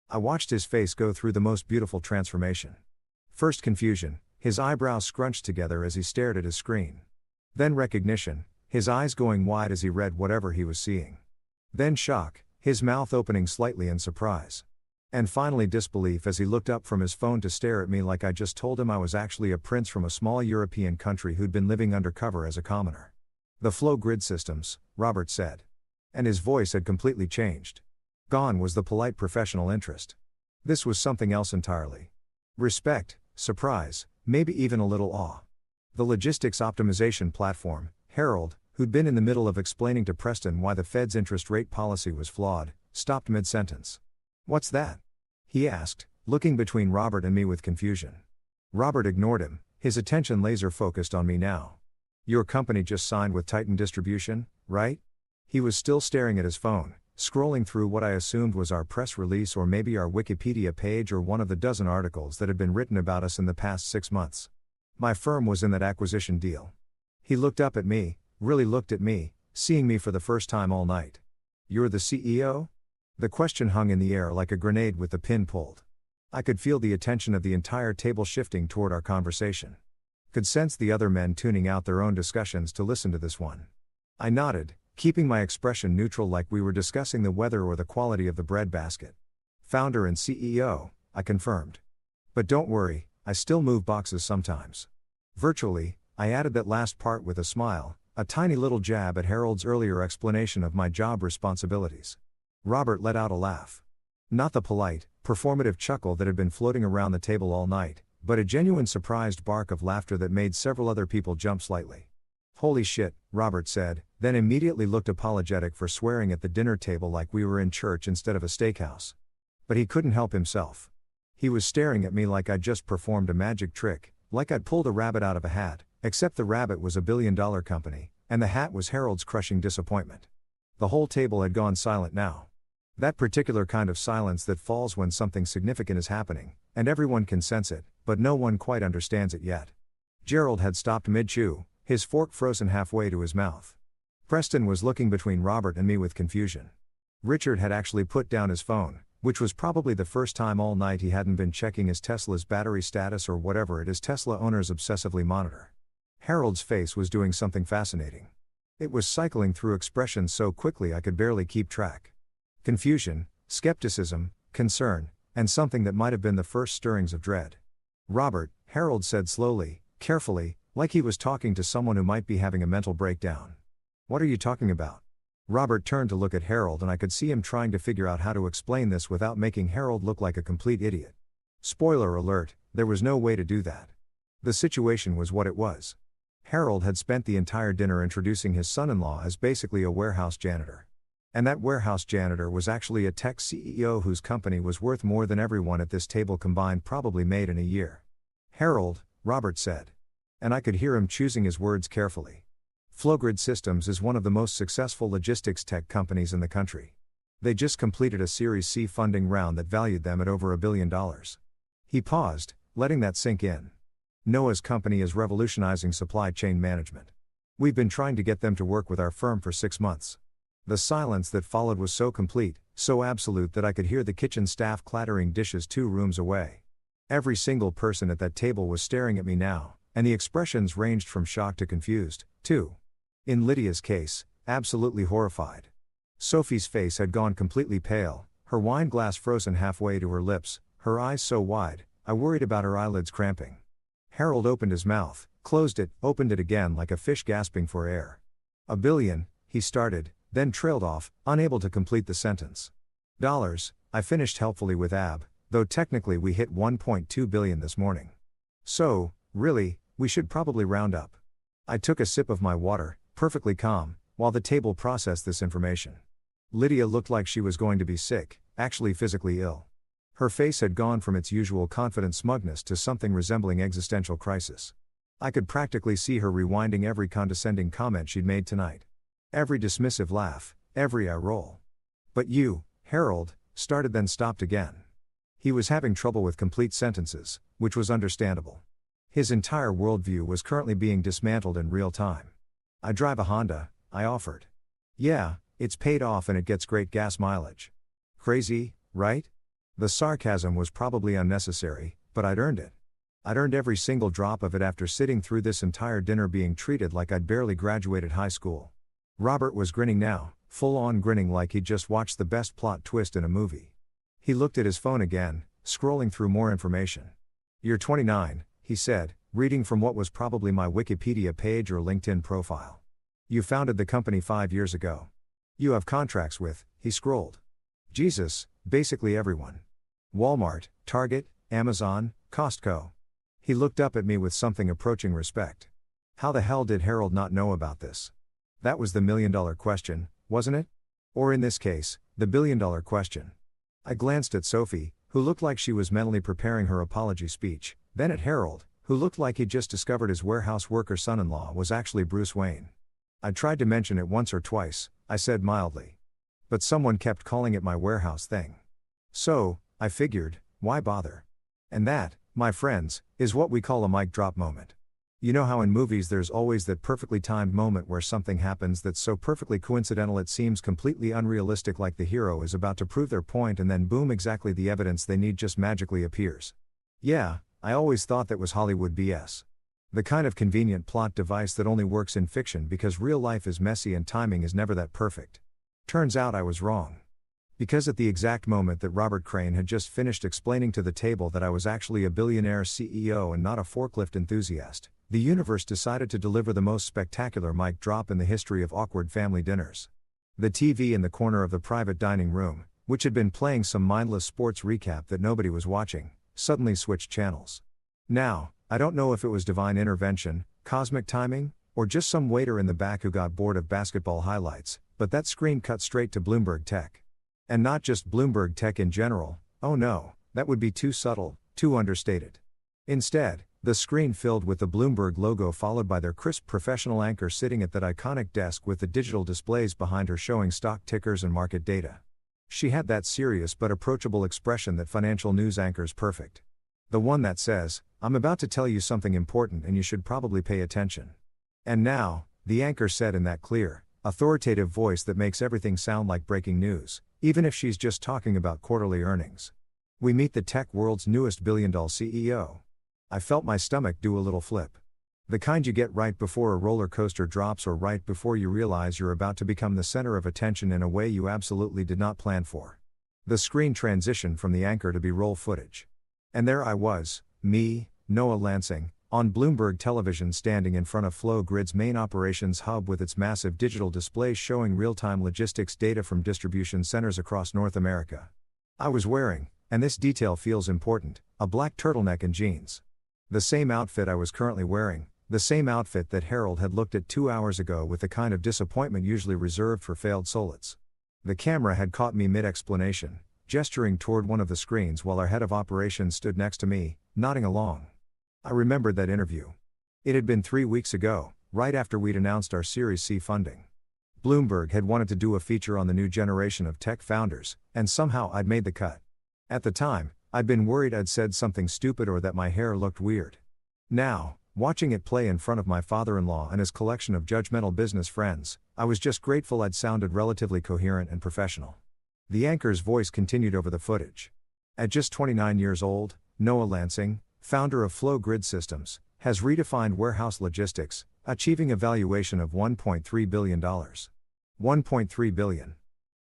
I watched his face go through the most beautiful transformation. First confusion, his eyebrows scrunched together as he stared at his screen. Then recognition, his eyes going wide as he read whatever he was seeing. Then shock, his mouth opening slightly in surprise. And finally disbelief as he looked up from his phone to stare at me like I just told him I was actually a prince from a small European country who'd been living undercover as a commoner. The Flow Grid Systems, Robert said. And his voice had completely changed. Gone was the polite professional interest. This was something else entirely. Respect, surprise, maybe even a little awe. The logistics optimization platform, Harold, who'd been in the middle of explaining to Preston why the Fed's interest rate policy was flawed, stopped mid-sentence. What's that? He asked, looking between Robert and me with confusion. Robert ignored him, his attention laser-focused on me now. Your company just signed with Titan Distribution, right? He was still staring at his phone, scrolling through what I assumed was our press release or maybe our Wikipedia page or one of the dozen articles that had been written about us in the past 6 months. My firm was in that acquisition deal. He looked up at me, really looked at me, seeing me for the first time all night. You're the CEO? The question hung in the air like a grenade with the pin pulled. I could feel the attention of the entire table shifting toward our conversation. Could sense the other men tuning out their own discussions to listen to this one. I nodded, keeping my expression neutral like we were discussing the weather or the quality of the bread basket. Founder and CEO, I confirmed. But don't worry, I still move boxes sometimes. Virtually, I added that last part with a smile, a tiny little jab at Harold's earlier explanation of my job responsibilities. Robert let out a laugh. Not the polite, performative chuckle that had been floating around the table all night, but a genuine surprised bark of laughter that made several other people jump slightly. Holy shit, Robert said, then immediately looked apologetic for swearing at the dinner table like we were in church instead of a steakhouse. But he couldn't help himself. He was staring at me like I'd just performed a magic trick, like I'd pulled a rabbit out of a hat, except the rabbit was a billion-dollar company, and the hat was Harold's crushing disappointment. The whole table had gone silent now. That particular kind of silence that falls when something significant is happening, and everyone can sense it, but no one quite understands it yet. Gerald had stopped mid-chew, his fork frozen halfway to his mouth. Preston was looking between Robert and me with confusion. Richard had actually put down his phone, which was probably the first time all night he hadn't been checking his Tesla's battery status or whatever it is Tesla owners obsessively monitor. Harold's face was doing something fascinating. It was cycling through expressions so quickly I could barely keep track. Confusion, skepticism, concern, and something that might have been the first stirrings of dread. "Robert," Harold said slowly, carefully, like he was talking to someone who might be having a mental breakdown. "What are you talking about?" Robert turned to look at Harold and I could see him trying to figure out how to explain this without making Harold look like a complete idiot. Spoiler alert, there was no way to do that. The situation was what it was. Harold had spent the entire dinner introducing his son-in-law as basically a warehouse janitor. And that warehouse janitor was actually a tech CEO whose company was worth more than everyone at this table combined probably made in a year. "Harold," Robert said. And I could hear him choosing his words carefully. Flowgrid Systems is one of the most successful logistics tech companies in the country. They just completed a Series C funding round that valued them at over $1 billion. He paused, letting that sink in. Noah's company is revolutionizing supply chain management. We've been trying to get them to work with our firm for 6 months. The silence that followed was so complete, so absolute that I could hear the kitchen staff clattering dishes 2 rooms away. Every single person at that table was staring at me now, and the expressions ranged from shocked to confused, too. In Lydia's case, absolutely horrified. Sophie's face had gone completely pale, her wine glass frozen halfway to her lips, her eyes so wide, I worried about her eyelids cramping. Harold opened his mouth, closed it, opened it again like a fish gasping for air. "$1 billion, he started, then trailed off, unable to complete the sentence. "Dollars, I finished helpfully with Ab, though technically we hit $1.2 billion this morning. So, really, we should probably round up." I took a sip of my water, perfectly calm, while the table processed this information. Lydia looked like she was going to be sick, actually physically ill. Her face had gone from its usual confident smugness to something resembling existential crisis. I could practically see her rewinding every condescending comment she'd made tonight. Every dismissive laugh, every eye roll. "But you, Harold," started then stopped again. He was having trouble with complete sentences, which was understandable. His entire worldview was currently being dismantled in real time. "I drive a Honda," I offered. "Yeah, it's paid off and it gets great gas mileage." "Crazy, right?" The sarcasm was probably unnecessary, but I'd earned it. I'd earned every single drop of it after sitting through this entire dinner being treated like I'd barely graduated high school. Robert was grinning now, full-on grinning like he'd just watched the best plot twist in a movie. He looked at his phone again, scrolling through more information. "You're 29, he said, reading from what was probably my Wikipedia page or LinkedIn profile. "You founded the company 5 years ago. You have contracts with," he scrolled. "Jesus, basically everyone. Walmart, Target, Amazon, Costco." He looked up at me with something approaching respect. How the hell did Harold not know about this? That was the million-dollar question, wasn't it? Or in this case, the billion-dollar question. I glanced at Sophie, who looked like she was mentally preparing her apology speech, then at Harold, who looked like he'd just discovered his warehouse worker son-in-law was actually Bruce Wayne. "I tried to mention it once or twice," I said mildly. "But someone kept calling it my warehouse thing. So, I figured, why bother?" And that, my friends, is what we call a mic drop moment. You know how in movies there's always that perfectly timed moment where something happens that's so perfectly coincidental it seems completely unrealistic, like the hero is about to prove their point and then boom, exactly the evidence they need just magically appears. Yeah, I always thought that was Hollywood BS. The kind of convenient plot device that only works in fiction because real life is messy and timing is never that perfect. Turns out I was wrong. Because at the exact moment that Robert Crane had just finished explaining to the table that I was actually a billionaire CEO and not a forklift enthusiast, the universe decided to deliver the most spectacular mic drop in the history of awkward family dinners. The TV in the corner of the private dining room, which had been playing some mindless sports recap that nobody was watching, suddenly switched channels. Now, I don't know if it was divine intervention, cosmic timing, or just some waiter in the back who got bored of basketball highlights, but that screen cut straight to Bloomberg Tech. And not just Bloomberg Tech in general, oh no, that would be too subtle, Too understated. Instead, the screen filled with the Bloomberg logo followed by their crisp professional anchor sitting at that iconic desk with the digital displays behind her showing stock tickers and market data. She had that serious but approachable expression that financial news anchors perfect. The one that says, "I'm about to tell you something important and you should probably pay attention." "And now," the anchor said in that clear, authoritative voice that makes everything sound like breaking news, even if she's just talking about quarterly earnings. "We meet the tech world's newest billion-dollar CEO." I felt my stomach do a little flip. The kind you get right before a roller coaster drops or right before you realize you're about to become the center of attention in a way you absolutely did not plan for. The screen transitioned from the anchor to B-roll footage. And there I was, me, Noah Lansing, on Bloomberg television standing in front of Flow Grid's main operations hub with its massive digital displays showing real-time logistics data from distribution centers across North America. I was wearing, and this detail feels important, a black turtleneck and jeans. The same outfit I was currently wearing, the same outfit that Harold had looked at 2 hours ago with the kind of disappointment usually reserved for failed solids. The camera had caught me mid-explanation, gesturing toward one of the screens while our head of operations stood next to me, nodding along. I remembered that interview. It had been 3 weeks ago, right after we'd announced our Series C funding. Bloomberg had wanted to do a feature on the new generation of tech founders, and somehow I'd made the cut. At the time, I'd been worried I'd said something stupid or that my hair looked weird. Now, watching it play in front of my father-in-law and his collection of judgmental business friends, I was just grateful I'd sounded relatively coherent and professional. The anchor's voice continued over the footage. At just 29 years old, Noah Lansing, founder of Flow Grid Systems, has redefined warehouse logistics, achieving a valuation of $1.3 billion. $1.3 billion.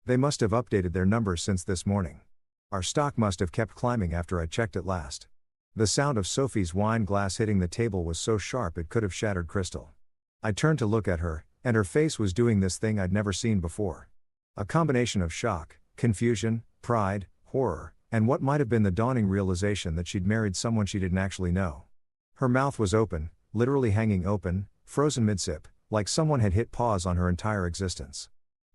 They must have updated their numbers since this morning. Our stock must have kept climbing after I checked it last. The sound of Sophie's wine glass hitting the table was so sharp it could have shattered crystal. I turned to look at her, and her face was doing this thing I'd never seen before. A combination of shock, confusion, pride, horror, and what might have been the dawning realization that she'd married someone she didn't actually know. Her mouth was open, literally hanging open, frozen mid-sip, like someone had hit pause on her entire existence.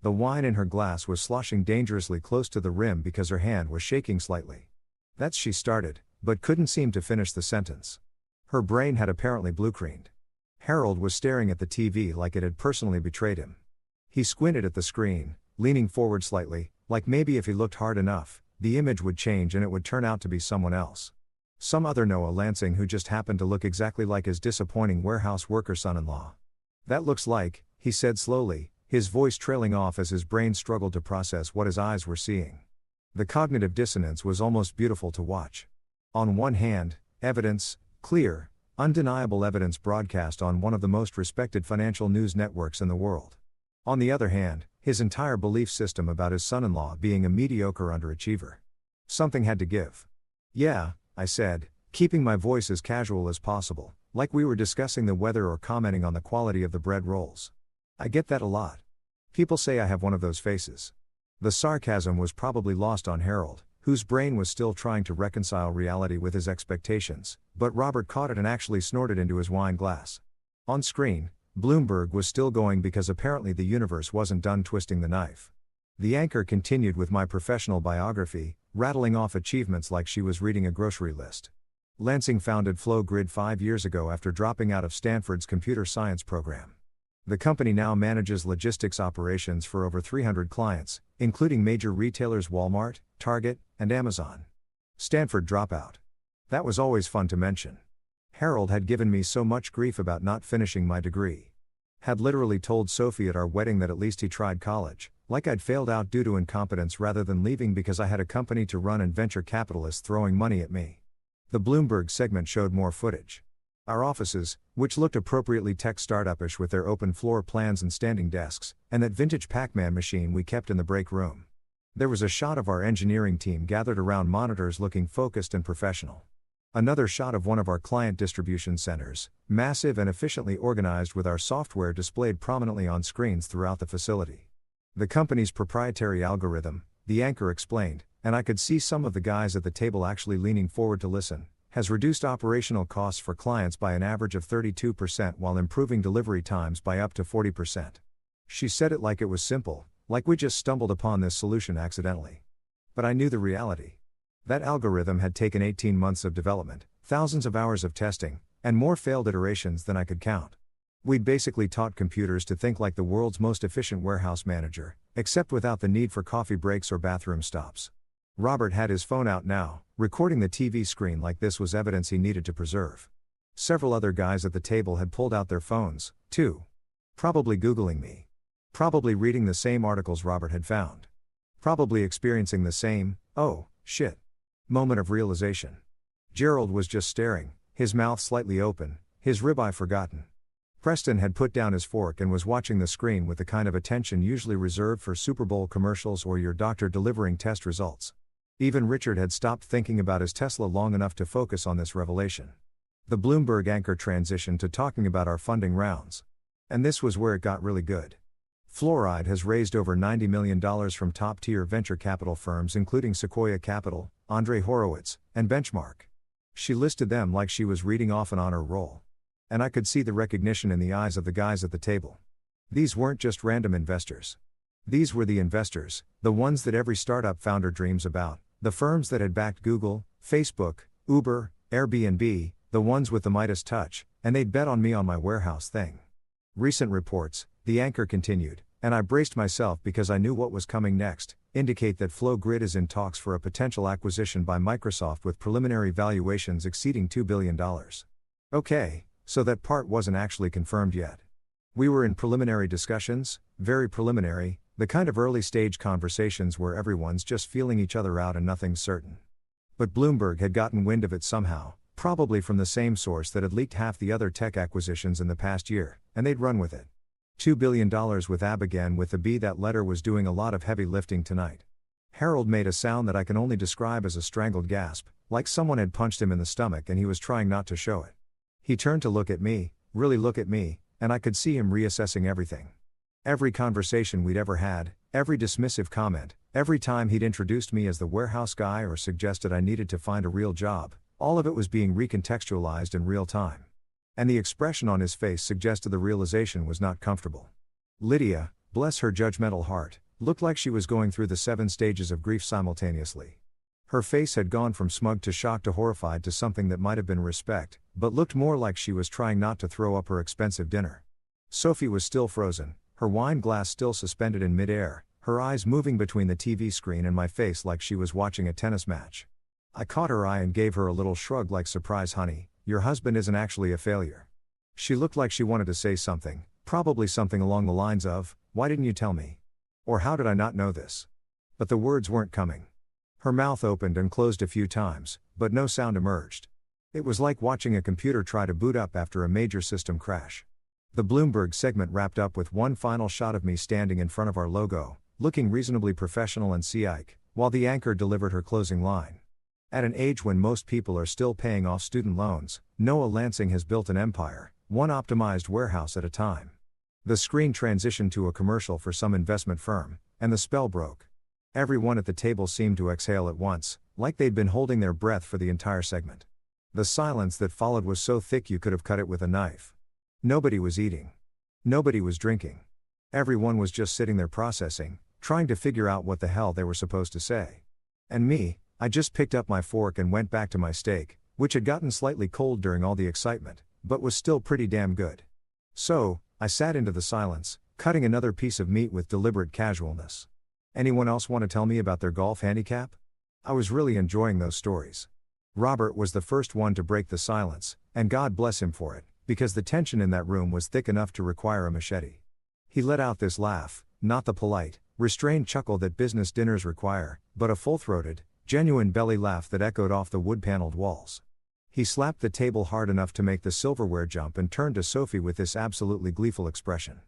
The wine in her glass was sloshing dangerously close to the rim because her hand was shaking slightly. That's she started, but couldn't seem to finish the sentence. Her brain had apparently blue-screened. Harold was staring at the TV like it had personally betrayed him. He squinted at the screen, leaning forward slightly, like maybe if he looked hard enough, the image would change and it would turn out to be someone else. Some other Noah Lansing who just happened to look exactly like his disappointing warehouse worker son-in-law. "That looks like," he said slowly, his voice trailing off as his brain struggled to process what his eyes were seeing. The cognitive dissonance was almost beautiful to watch. On one hand, evidence, clear, undeniable evidence broadcast on one of the most respected financial news networks in the world. On the other hand, his entire belief system about his son-in-law being a mediocre underachiever. Something had to give. "Yeah," I said, keeping my voice as casual as possible, like we were discussing the weather or commenting on the quality of the bread rolls. "I get that a lot. People say I have one of those faces." The sarcasm was probably lost on Harold, whose brain was still trying to reconcile reality with his expectations, but Robert caught it and actually snorted into his wine glass. On screen, Bloomberg was still going because apparently the universe wasn't done twisting the knife. The anchor continued with my professional biography, rattling off achievements like she was reading a grocery list. Lansing founded Flow Grid 5 years ago after dropping out of Stanford's computer science program. The company now manages logistics operations for over 300 clients, including major retailers Walmart, Target, and Amazon. Stanford dropout. That was always fun to mention. Harold had given me so much grief about not finishing my degree. Had literally told Sophie at our wedding that at least he tried college, like I'd failed out due to incompetence rather than leaving because I had a company to run and venture capitalists throwing money at me. The Bloomberg segment showed more footage. Our offices, which looked appropriately tech startup-ish with their open floor plans and standing desks, and that vintage Pac-Man machine we kept in the break room. There was a shot of our engineering team gathered around monitors looking focused and professional. Another shot of one of our client distribution centers, massive and efficiently organized with our software displayed prominently on screens throughout the facility. The company's proprietary algorithm, the anchor explained, and I could see some of the guys at the table actually leaning forward to listen, has reduced operational costs for clients by an average of 32% while improving delivery times by up to 40%. She said it like it was simple, like we just stumbled upon this solution accidentally. But I knew the reality. That algorithm had taken 18 months of development, thousands of hours of testing, and more failed iterations than I could count. We'd basically taught computers to think like the world's most efficient warehouse manager, except without the need for coffee breaks or bathroom stops. Robert had his phone out now, recording the TV screen like this was evidence he needed to preserve. Several other guys at the table had pulled out their phones, too. Probably Googling me. Probably reading the same articles Robert had found. Probably experiencing the same, oh, shit, moment of realization. Gerald was just staring, his mouth slightly open, his ribeye forgotten. Preston had put down his fork and was watching the screen with the kind of attention usually reserved for Super Bowl commercials or your doctor delivering test results. Even Richard had stopped thinking about his Tesla long enough to focus on this revelation. The Bloomberg anchor transitioned to talking about our funding rounds. And this was where it got really good. Fluoride has raised over $90 million from top-tier venture capital firms including Sequoia Capital, Andre Horowitz, and Benchmark. She listed them like she was reading off an honor roll. And I could see the recognition in the eyes of the guys at the table. These weren't just random investors. These were the investors, the ones that every startup founder dreams about, the firms that had backed Google, Facebook, Uber, Airbnb, the ones with the Midas touch, and they'd bet on me on my warehouse thing. Recent reports, the anchor continued, and I braced myself because I knew what was coming next, indicate that FlowGrid is in talks for a potential acquisition by Microsoft with preliminary valuations exceeding $2 billion. Okay, so that part wasn't actually confirmed yet. We were in preliminary discussions, very preliminary, the kind of early stage conversations where everyone's just feeling each other out and nothing's certain. But Bloomberg had gotten wind of it somehow, probably from the same source that had leaked half the other tech acquisitions in the past year, and they'd run with it. $2 billion with AB again with the B. That letter was doing a lot of heavy lifting tonight. Harold made a sound that I can only describe as a strangled gasp, like someone had punched him in the stomach and he was trying not to show it. He turned to look at me, really look at me, and I could see him reassessing everything. Every conversation we'd ever had, every dismissive comment, every time he'd introduced me as the warehouse guy or suggested I needed to find a real job, all of it was being recontextualized in real time. And the expression on his face suggested the realization was not comfortable. Lydia, bless her judgmental heart, looked like she was going through the 7 stages of grief simultaneously. Her face had gone from smug to shocked to horrified to something that might have been respect, but looked more like she was trying not to throw up her expensive dinner. Sophie was still frozen, her wine glass still suspended in midair, her eyes moving between the TV screen and my face like she was watching a tennis match. I caught her eye and gave her a little shrug like, surprise honey, your husband isn't actually a failure. She looked like she wanted to say something, probably something along the lines of, why didn't you tell me? Or how did I not know this? But the words weren't coming. Her mouth opened and closed a few times, but no sound emerged. It was like watching a computer try to boot up after a major system crash. The Bloomberg segment wrapped up with one final shot of me standing in front of our logo, looking reasonably professional and psych, while the anchor delivered her closing line. At an age when most people are still paying off student loans, Noah Lansing has built an empire, one optimized warehouse at a time. The screen transitioned to a commercial for some investment firm, and the spell broke. Everyone at the table seemed to exhale at once, like they'd been holding their breath for the entire segment. The silence that followed was so thick you could have cut it with a knife. Nobody was eating. Nobody was drinking. Everyone was just sitting there processing, trying to figure out what the hell they were supposed to say. And me, I just picked up my fork and went back to my steak, which had gotten slightly cold during all the excitement, but was still pretty damn good. So, I sat into the silence, cutting another piece of meat with deliberate casualness. Anyone else want to tell me about their golf handicap? I was really enjoying those stories. Robert was the first one to break the silence, and God bless him for it, because the tension in that room was thick enough to require a machete. He let out this laugh, not the polite, restrained chuckle that business dinners require, but a full-throated, genuine belly laugh that echoed off the wood-paneled walls. He slapped the table hard enough to make the silverware jump and turned to Sophie with this absolutely gleeful expression.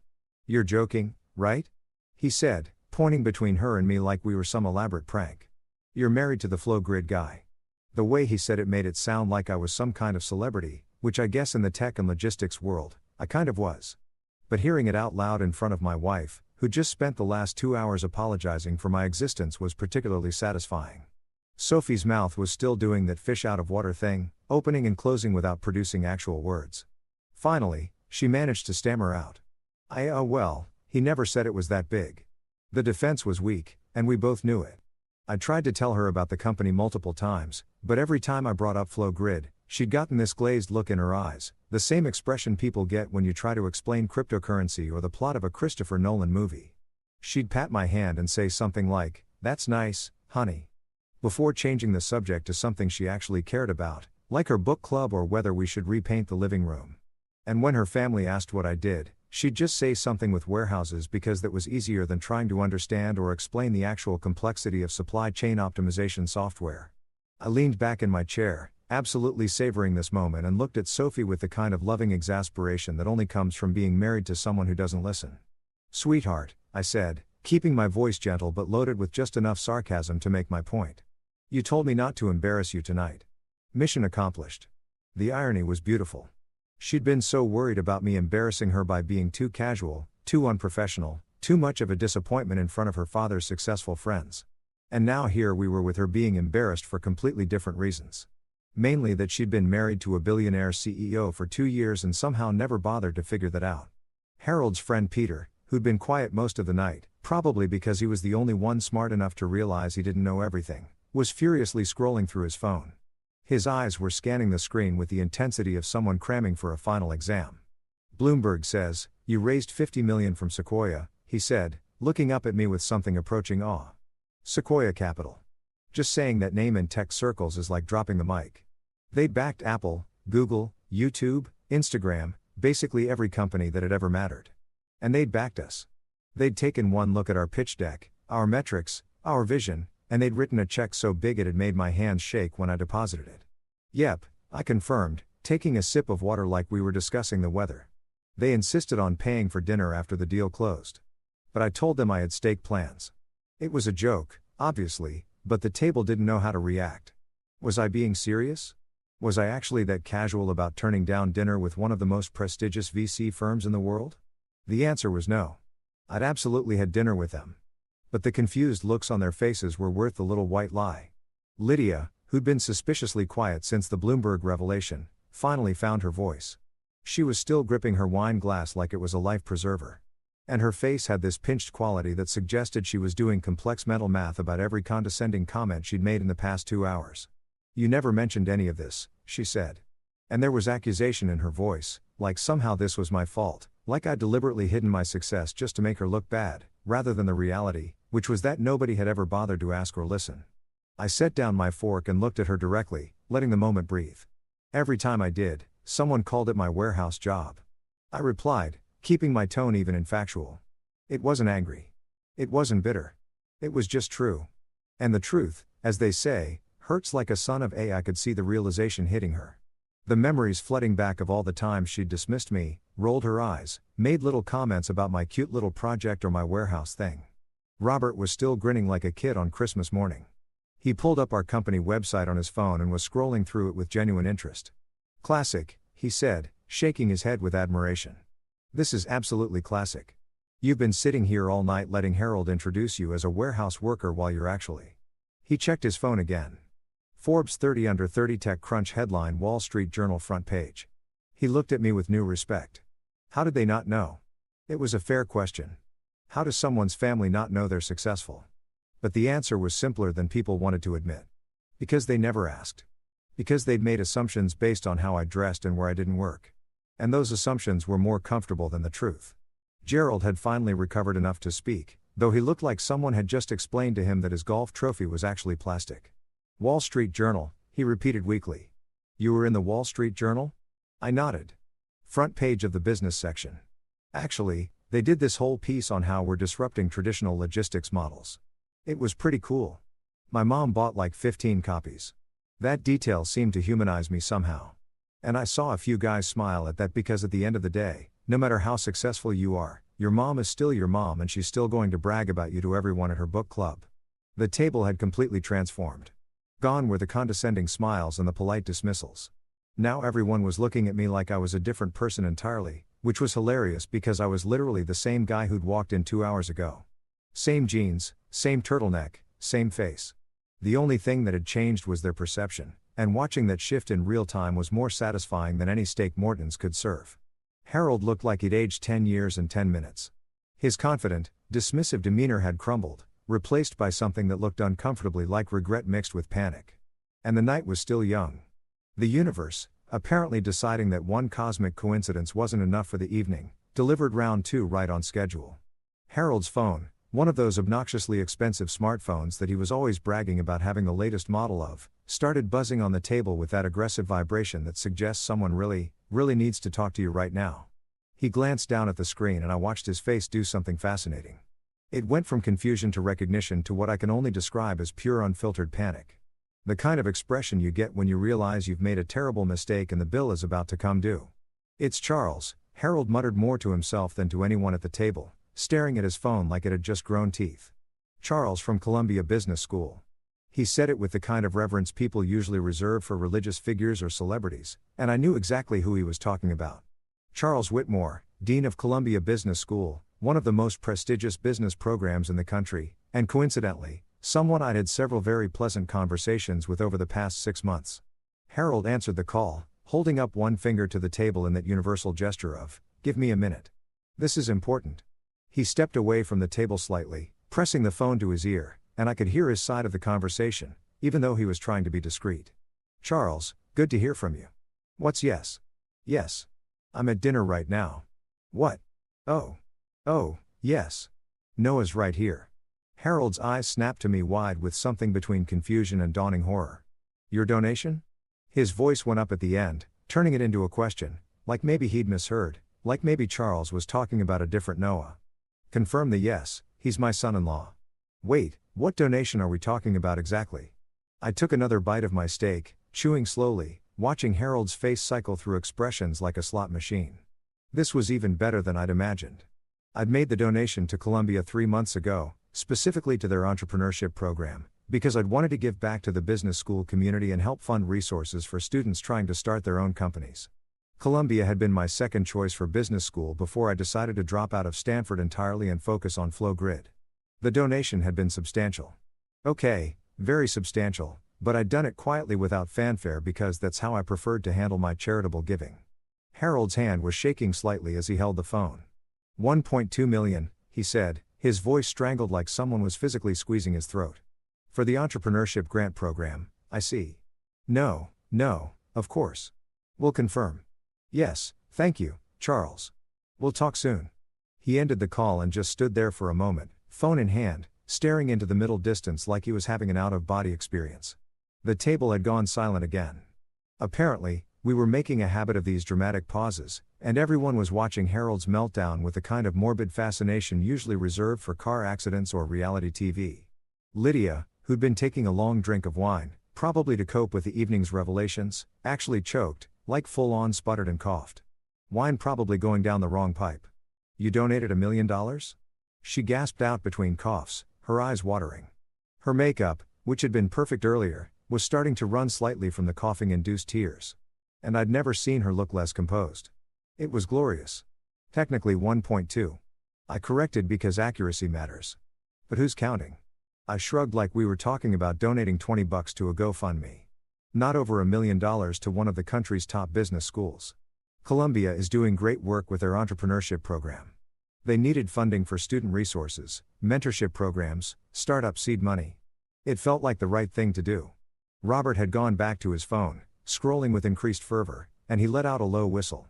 "You're joking, right?" he said, pointing between her and me like we were some elaborate prank. "You're married to the FlowGrid guy." The way he said it made it sound like I was some kind of celebrity, which I guess in the tech and logistics world, I kind of was. But hearing it out loud in front of my wife, who just spent the last 2 hours apologizing for my existence, was particularly satisfying. Sophie's mouth was still doing that fish out of water thing, opening and closing without producing actual words. Finally, she managed to stammer out, well, he never said it was that big. The defense was weak, and we both knew it. I tried to tell her about the company multiple times, but every time I brought up Flow Grid, she'd gotten this glazed look in her eyes, the same expression people get when you try to explain cryptocurrency or the plot of a Christopher Nolan movie. She'd pat my hand and say something like, "That's nice, honey," before changing the subject to something she actually cared about, like her book club or whether we should repaint the living room. And when her family asked what I did, she'd just say something with warehouses because that was easier than trying to understand or explain the actual complexity of supply chain optimization software. I leaned back in my chair, absolutely savoring this moment, and looked at Sophie with the kind of loving exasperation that only comes from being married to someone who doesn't listen. "Sweetheart," I said, keeping my voice gentle but loaded with just enough sarcasm to make my point. "You told me not to embarrass you tonight. Mission accomplished." The irony was beautiful. She'd been so worried about me embarrassing her by being too casual, too unprofessional, too much of a disappointment in front of her father's successful friends. And now here we were with her being embarrassed for completely different reasons. Mainly that she'd been married to a billionaire CEO for 2 years and somehow never bothered to figure that out. Harold's friend Peter, who'd been quiet most of the night, probably because he was the only one smart enough to realize he didn't know everything, was furiously scrolling through his phone. His eyes were scanning the screen with the intensity of someone cramming for a final exam. "Bloomberg says, you raised $50 million from Sequoia," he said, looking up at me with something approaching awe. Sequoia Capital. Just saying that name in tech circles is like dropping the mic. They'd backed Apple, Google, YouTube, Instagram, basically every company that had ever mattered. And they'd backed us. They'd taken one look at our pitch deck, our metrics, our vision, and they'd written a check so big it had made my hands shake when I deposited it. "Yep," I confirmed, taking a sip of water like we were discussing the weather. They insisted on paying for dinner after the deal closed. But I told them I had stake plans. It was a joke, obviously, but the table didn't know how to react. Was I being serious? Was I actually that casual about turning down dinner with one of the most prestigious VC firms in the world? The answer was no. I'd absolutely had dinner with them. But the confused looks on their faces were worth the little white lie. Lydia, who'd been suspiciously quiet since the Bloomberg revelation, finally found her voice. She was still gripping her wine glass like it was a life preserver. And her face had this pinched quality that suggested she was doing complex mental math about every condescending comment she'd made in the past 2 hours. "You never mentioned any of this," she said. And there was accusation in her voice, like somehow this was my fault, like I'd deliberately hidden my success just to make her look bad, rather than the reality, which was that nobody had ever bothered to ask or listen. I set down my fork and looked at her directly, letting the moment breathe. Every time I did, someone called it my warehouse job. I replied, keeping my tone even and factual. It wasn't angry. It wasn't bitter. It was just true. And the truth, as they say, hurts like a son of a. I could see the realization hitting her. The memories flooding back of all the times she'd dismissed me, rolled her eyes, made little comments about my cute little project or my warehouse thing. Robert was still grinning like a kid on Christmas morning. He pulled up our company website on his phone and was scrolling through it with genuine interest. "Classic," he said, shaking his head with admiration. "This is absolutely classic. You've been sitting here all night letting Harold introduce you as a warehouse worker while you're actually..." He checked his phone again. Forbes 30 under 30 TechCrunch headline, Wall Street Journal front page. He looked at me with new respect. How did they not know? It was a fair question. How does someone's family not know they're successful? But the answer was simpler than people wanted to admit. Because they never asked. Because they'd made assumptions based on how I dressed and where I didn't work. And those assumptions were more comfortable than the truth. Gerald had finally recovered enough to speak, though he looked like someone had just explained to him that his golf trophy was actually plastic. "Wall Street Journal," he repeated weakly. "You were in the Wall Street Journal?" I nodded. "Front page of the business section. Actually, they did this whole piece on how we're disrupting traditional logistics models. It was pretty cool. My mom bought like 15 copies. That detail seemed to humanize me somehow. And I saw a few guys smile at that because at the end of the day, no matter how successful you are, your mom is still your mom and she's still going to brag about you to everyone at her book club." The table had completely transformed. Gone were the condescending smiles and the polite dismissals. Now everyone was looking at me like I was a different person entirely, which was hilarious because I was literally the same guy who'd walked in 2 hours ago. Same jeans, same turtleneck, same face. The only thing that had changed was their perception, and watching that shift in real time was more satisfying than any steak Morton's could serve. Harold looked like he'd aged 10 years and 10 minutes. His confident, dismissive demeanor had crumbled, replaced by something that looked uncomfortably like regret mixed with panic. And the night was still young. The universe, apparently deciding that one cosmic coincidence wasn't enough for the evening, delivered round 2 right on schedule. Harold's phone, one of those obnoxiously expensive smartphones that he was always bragging about having the latest model of, started buzzing on the table with that aggressive vibration that suggests someone really needs to talk to you right now. He glanced down at the screen and I watched his face do something fascinating. It went from confusion to recognition to what I can only describe as pure unfiltered panic. The kind of expression you get when you realize you've made a terrible mistake and the bill is about to come due. "It's Charles," Harold muttered more to himself than to anyone at the table, staring at his phone like it had just grown teeth. "Charles from Columbia Business School." He said it with the kind of reverence people usually reserve for religious figures or celebrities, and I knew exactly who he was talking about. Charles Whitmore, Dean of Columbia Business School, one of the most prestigious business programs in the country, and coincidentally, someone I'd had several very pleasant conversations with over the past 6 months. Harold answered the call, holding up one finger to the table in that universal gesture of, "Give me a minute. This is important." He stepped away from the table slightly, pressing the phone to his ear, and I could hear his side of the conversation, even though he was trying to be discreet. "Charles, good to hear from you. What's yes?" "Yes. I'm at dinner right now." "What? Oh, yes. Noah's right here." Harold's eyes snapped to me wide with something between confusion and dawning horror. "Your donation?" His voice went up at the end, turning it into a question, like maybe he'd misheard, like maybe Charles was talking about a different Noah. "Confirm the yes, he's my son-in-law." "Wait, what donation are we talking about exactly?" I took another bite of my steak, chewing slowly, watching Harold's face cycle through expressions like a slot machine. This was even better than I'd imagined. I'd made the donation to Columbia 3 months ago, specifically to their entrepreneurship program, because I'd wanted to give back to the business school community and help fund resources for students trying to start their own companies. Columbia had been my second choice for business school before I decided to drop out of Stanford entirely and focus on FlowGrid. The donation had been substantial. Okay, very substantial, but I'd done it quietly without fanfare because that's how I preferred to handle my charitable giving. Harold's hand was shaking slightly as he held the phone. $1.2 million, he said, his voice strangled like someone was physically squeezing his throat. "For the entrepreneurship grant program, I see." No, of course. "We'll confirm." "Yes, thank you, Charles. We'll talk soon." He ended the call and just stood there for a moment, phone in hand, staring into the middle distance like he was having an out-of-body experience. The table had gone silent again. Apparently, we were making a habit of these dramatic pauses, and everyone was watching Harold's meltdown with the kind of morbid fascination usually reserved for car accidents or reality TV. Lydia, who'd been taking a long drink of wine, probably to cope with the evening's revelations, actually choked, like full-on sputtered and coughed. Wine probably going down the wrong pipe. "You donated $1 million?" She gasped out between coughs, her eyes watering. Her makeup, which had been perfect earlier, was starting to run slightly from the coughing-induced tears. And I'd never seen her look less composed. It was glorious. "Technically 1.2. I corrected because accuracy matters. "But who's counting?" I shrugged like we were talking about donating $20 to a GoFundMe. "Not over $1 million to one of the country's top business schools. Columbia is doing great work with their entrepreneurship program. They needed funding for student resources, mentorship programs, startup seed money. It felt like the right thing to do." Robert had gone back to his phone, scrolling with increased fervor, and he let out a low whistle.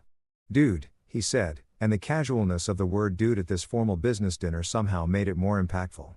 "Dude," he said, and the casualness of the word dude at this formal business dinner somehow made it more impactful.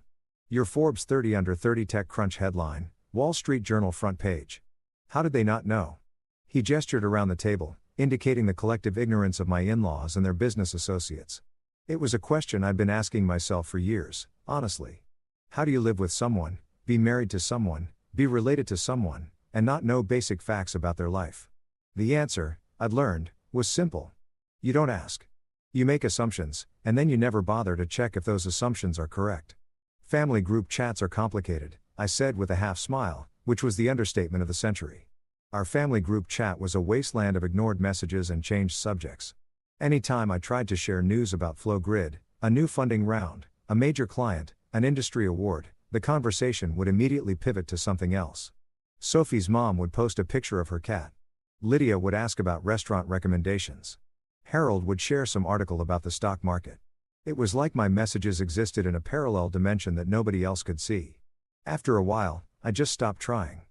"Your Forbes 30 Under 30 TechCrunch headline, Wall Street Journal front page. How did they not know?" He gestured around the table, indicating the collective ignorance of my in-laws and their business associates. It was a question I'd been asking myself for years, honestly. How do you live with someone, be married to someone, be related to someone, and not know basic facts about their life? The answer, I'd learned, was simple. You don't ask. You make assumptions, and then you never bother to check if those assumptions are correct. "Family group chats are complicated," I said with a half smile, which was the understatement of the century. Our family group chat was a wasteland of ignored messages and changed subjects. Anytime I tried to share news about FlowGrid, a new funding round, a major client, an industry award, the conversation would immediately pivot to something else. Sophie's mom would post a picture of her cat. Lydia would ask about restaurant recommendations. Harold would share some article about the stock market. It was like my messages existed in a parallel dimension that nobody else could see. After a while, I just stopped trying.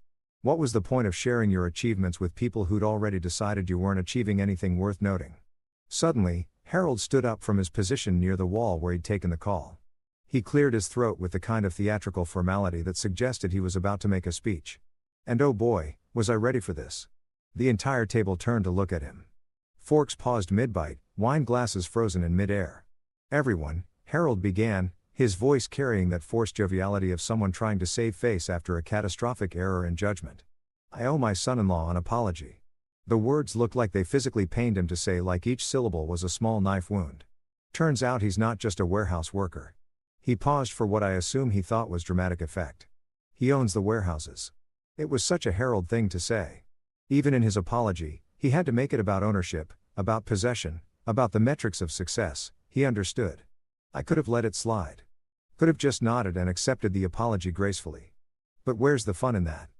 What was the point of sharing your achievements with people who'd already decided you weren't achieving anything worth noting? Suddenly, Harold stood up from his position near the wall where he'd taken the call. He cleared his throat with the kind of theatrical formality that suggested he was about to make a speech. And oh boy, was I ready for this. The entire table turned to look at him. Forks paused mid-bite, wine glasses frozen in mid-air. Everyone, Harold began, his voice carrying that forced joviality of someone trying to save face after a catastrophic error in judgment. I owe my son-in-law an apology. The words looked like they physically pained him to say, like each syllable was a small knife wound. Turns out he's not just a warehouse worker. He paused for what I assume he thought was dramatic effect. He owns the warehouses. It was such a Harold thing to say. Even in his apology, he had to make it about ownership, about possession, about the metrics of success. He understood. I could have let it slide. Could have just nodded and accepted the apology gracefully. But where's the fun in that?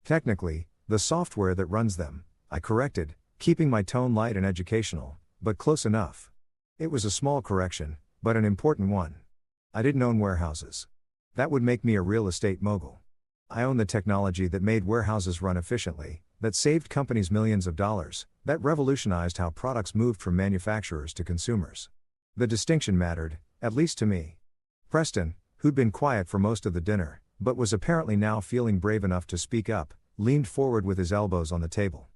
Technically, the software that runs them, I corrected, keeping my tone light and educational, but close enough. It was a small correction, but an important one. I didn't own warehouses. That would make me a real estate mogul. I own the technology that made warehouses run efficiently, that saved companies millions of dollars, that revolutionized how products moved from manufacturers to consumers. The distinction mattered, at least to me. Preston, who'd been quiet for most of the dinner, but was apparently now feeling brave enough to speak up, leaned forward with his elbows on the table.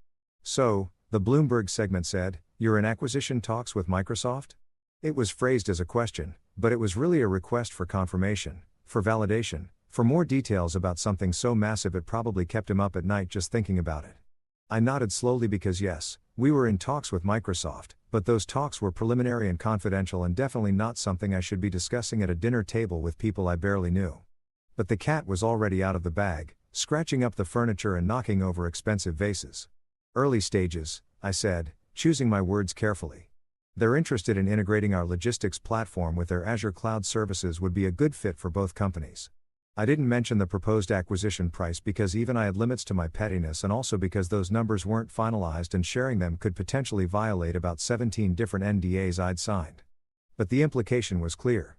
So, the Bloomberg segment said, "You're in acquisition talks with Microsoft?" It was phrased as a question, but it was really a request for confirmation, for validation, for more details about something so massive it probably kept him up at night just thinking about it. I nodded slowly because yes, we were in talks with Microsoft, but those talks were preliminary and confidential and definitely not something I should be discussing at a dinner table with people I barely knew. But the cat was already out of the bag, scratching up the furniture and knocking over expensive vases. Early stages, I said, choosing my words carefully. They're interested in integrating our logistics platform with their Azure cloud services would be a good fit for both companies. I didn't mention the proposed acquisition price because even I had limits to my pettiness and also because those numbers weren't finalized and sharing them could potentially violate about 17 different NDAs I'd signed. But the implication was clear.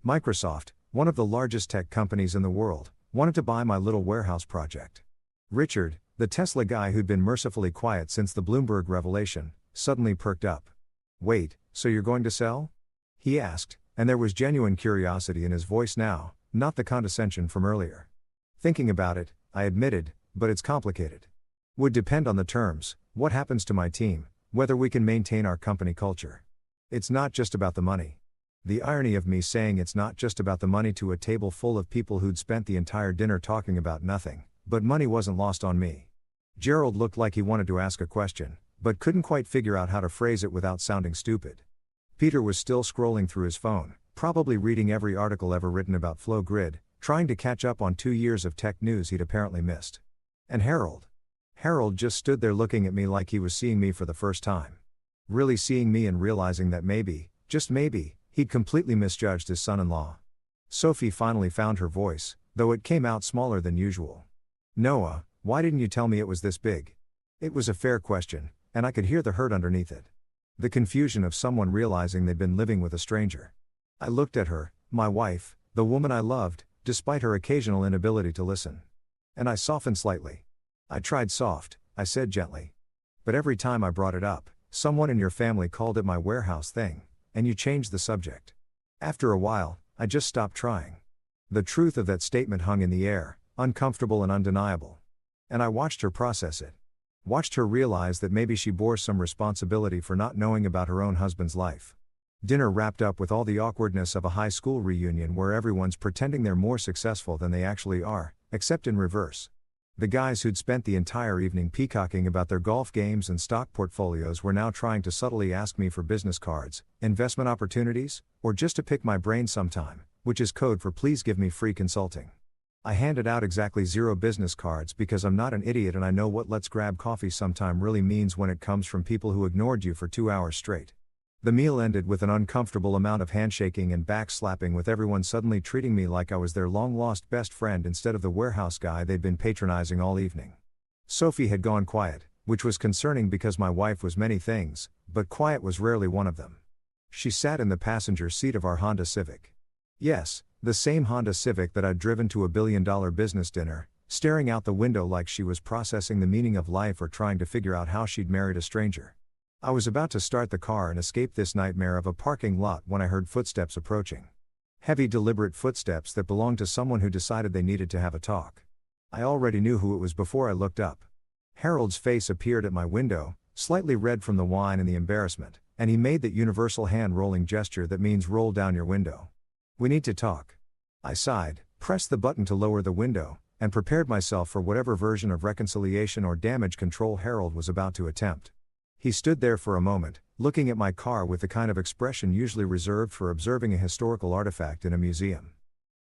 Microsoft, one of the largest tech companies in the world, wanted to buy my little warehouse project. Richard, the Tesla guy who'd been mercifully quiet since the Bloomberg revelation, suddenly perked up. "Wait, so you're going to sell?" he asked, and there was genuine curiosity in his voice now, not the condescension from earlier. "Thinking about it," I admitted, "but it's complicated. Would depend on the terms, what happens to my team, whether we can maintain our company culture. It's not just about the money." The irony of me saying it's not just about the money to a table full of people who'd spent the entire dinner talking about nothing, but money wasn't lost on me. Gerald looked like he wanted to ask a question, but couldn't quite figure out how to phrase it without sounding stupid. Peter was still scrolling through his phone, probably reading every article ever written about Flow Grid, trying to catch up on 2 years of tech news he'd apparently missed. And Harold just stood there looking at me like he was seeing me for the first time. Really seeing me and realizing that maybe, just maybe, he'd completely misjudged his son-in-law. Sophie finally found her voice, though it came out smaller than usual. "Noah, why didn't you tell me it was this big?" It was a fair question, and I could hear the hurt underneath it. The confusion of someone realizing they'd been living with a stranger. I looked at her, my wife, the woman I loved, despite her occasional inability to listen. And I softened slightly. "I tried soft," I said gently. "But every time I brought it up, someone in your family called it my warehouse thing, and you changed the subject. After a while, I just stopped trying." The truth of that statement hung in the air, uncomfortable and undeniable. And I watched her process it. Watched her realize that maybe she bore some responsibility for not knowing about her own husband's life. Dinner wrapped up with all the awkwardness of a high school reunion where everyone's pretending they're more successful than they actually are, except in reverse. The guys who'd spent the entire evening peacocking about their golf games and stock portfolios were now trying to subtly ask me for business cards, investment opportunities, or just to pick my brain sometime, which is code for please give me free consulting. I handed out exactly 0 business cards because I'm not an idiot and I know what "let's grab coffee sometime" really means when it comes from people who ignored you for 2 hours straight. The meal ended with an uncomfortable amount of handshaking and backslapping, with everyone suddenly treating me like I was their long-lost best friend instead of the warehouse guy they'd been patronizing all evening. Sophie had gone quiet, which was concerning because my wife was many things, but quiet was rarely one of them. She sat in the passenger seat of our Honda Civic. Yes, the same Honda Civic that I'd driven to a billion-dollar business dinner, staring out the window like she was processing the meaning of life or trying to figure out how she'd married a stranger. I was about to start the car and escape this nightmare of a parking lot when I heard footsteps approaching. Heavy, deliberate footsteps that belonged to someone who decided they needed to have a talk. I already knew who it was before I looked up. Harold's face appeared at my window, slightly red from the wine and the embarrassment, and he made that universal hand-rolling gesture that means roll down your window. "We need to talk." I sighed, pressed the button to lower the window, and prepared myself for whatever version of reconciliation or damage control Harold was about to attempt. He stood there for a moment, looking at my car with the kind of expression usually reserved for observing a historical artifact in a museum.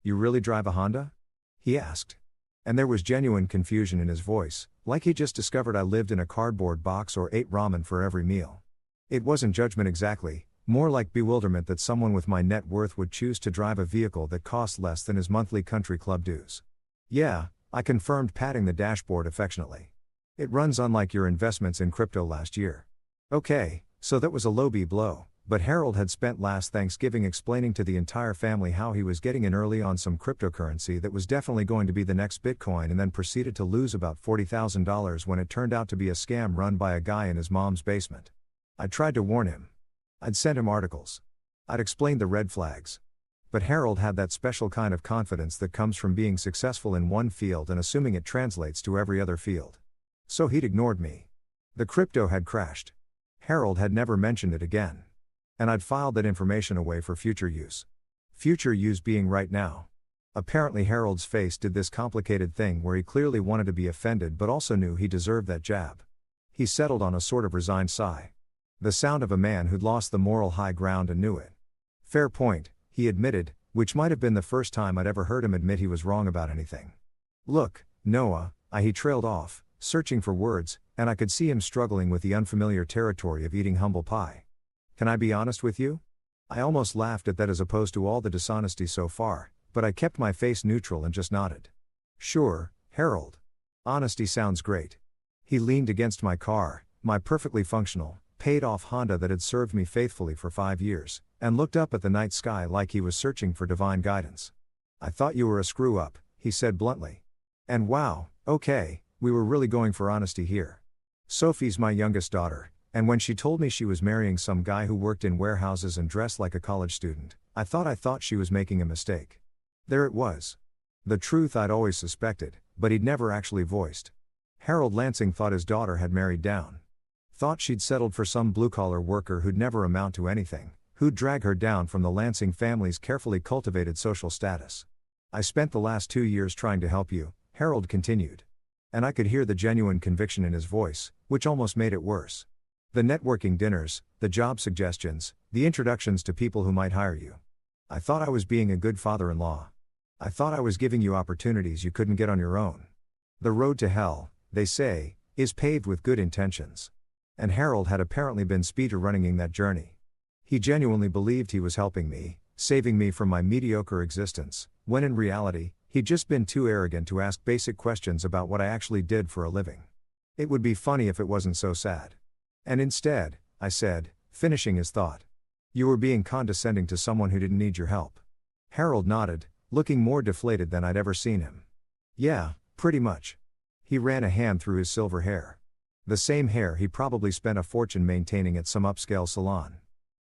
"You really drive a Honda?" he asked. And there was genuine confusion in his voice, like he just discovered I lived in a cardboard box or ate ramen for every meal. It wasn't judgment exactly, more like bewilderment that someone with my net worth would choose to drive a vehicle that cost less than his monthly country club dues. "Yeah," I confirmed, patting the dashboard affectionately. "It runs unlike your investments in crypto last year." Okay, so that was a low blow, but Harold had spent last Thanksgiving explaining to the entire family how he was getting in early on some cryptocurrency that was definitely going to be the next Bitcoin, and then proceeded to lose about $40,000 when it turned out to be a scam run by a guy in his mom's basement. I tried to warn him. I'd sent him articles. I'd explained the red flags. But Harold had that special kind of confidence that comes from being successful in one field and assuming it translates to every other field. So he'd ignored me. The crypto had crashed. Harold had never mentioned it again. And I'd filed that information away for future use. Future use being right now. Apparently Harold's face did this complicated thing where he clearly wanted to be offended but also knew he deserved that jab. He settled on a sort of resigned sigh. The sound of a man who'd lost the moral high ground and knew it. "Fair point," he admitted, which might have been the first time I'd ever heard him admit he was wrong about anything. "Look, Noah," he trailed off, searching for words, and I could see him struggling with the unfamiliar territory of eating humble pie. "Can I be honest with you?" I almost laughed at that as opposed to all the dishonesty so far, but I kept my face neutral and just nodded. "Sure, Harold. Honesty sounds great." He leaned against my car, my perfectly functional, paid-off Honda that had served me faithfully for 5 years, and looked up at the night sky like he was searching for divine guidance. "I thought you were a screw-up," he said bluntly. And wow, okay, we were really going for honesty here. Sophie's my youngest daughter, and when she told me she was marrying some guy who worked in warehouses and dressed like a college student, I thought she was making a mistake. There it was. The truth I'd always suspected, but he'd never actually voiced. Harold Lansing thought his daughter had married down. Thought she'd settled for some blue-collar worker who'd never amount to anything, who'd drag her down from the Lansing family's carefully cultivated social status. "I spent the last 2 years trying to help you," Harold continued. And I could hear the genuine conviction in his voice, which almost made it worse. "The networking dinners, the job suggestions, the introductions to people who might hire you. I thought I was being a good father-in-law. I thought I was giving you opportunities you couldn't get on your own. The road to hell, they say, is paved with good intentions." And Harold had apparently been speedrunning that journey. He genuinely believed he was helping me, saving me from my mediocre existence, when in reality, he'd just been too arrogant to ask basic questions about what I actually did for a living. It would be funny if it wasn't so sad. "And instead," I said, finishing his thought, "you were being condescending to someone who didn't need your help." Harold nodded, looking more deflated than I'd ever seen him. "Yeah, pretty much." He ran a hand through his silver hair. The same hair he probably spent a fortune maintaining at some upscale salon.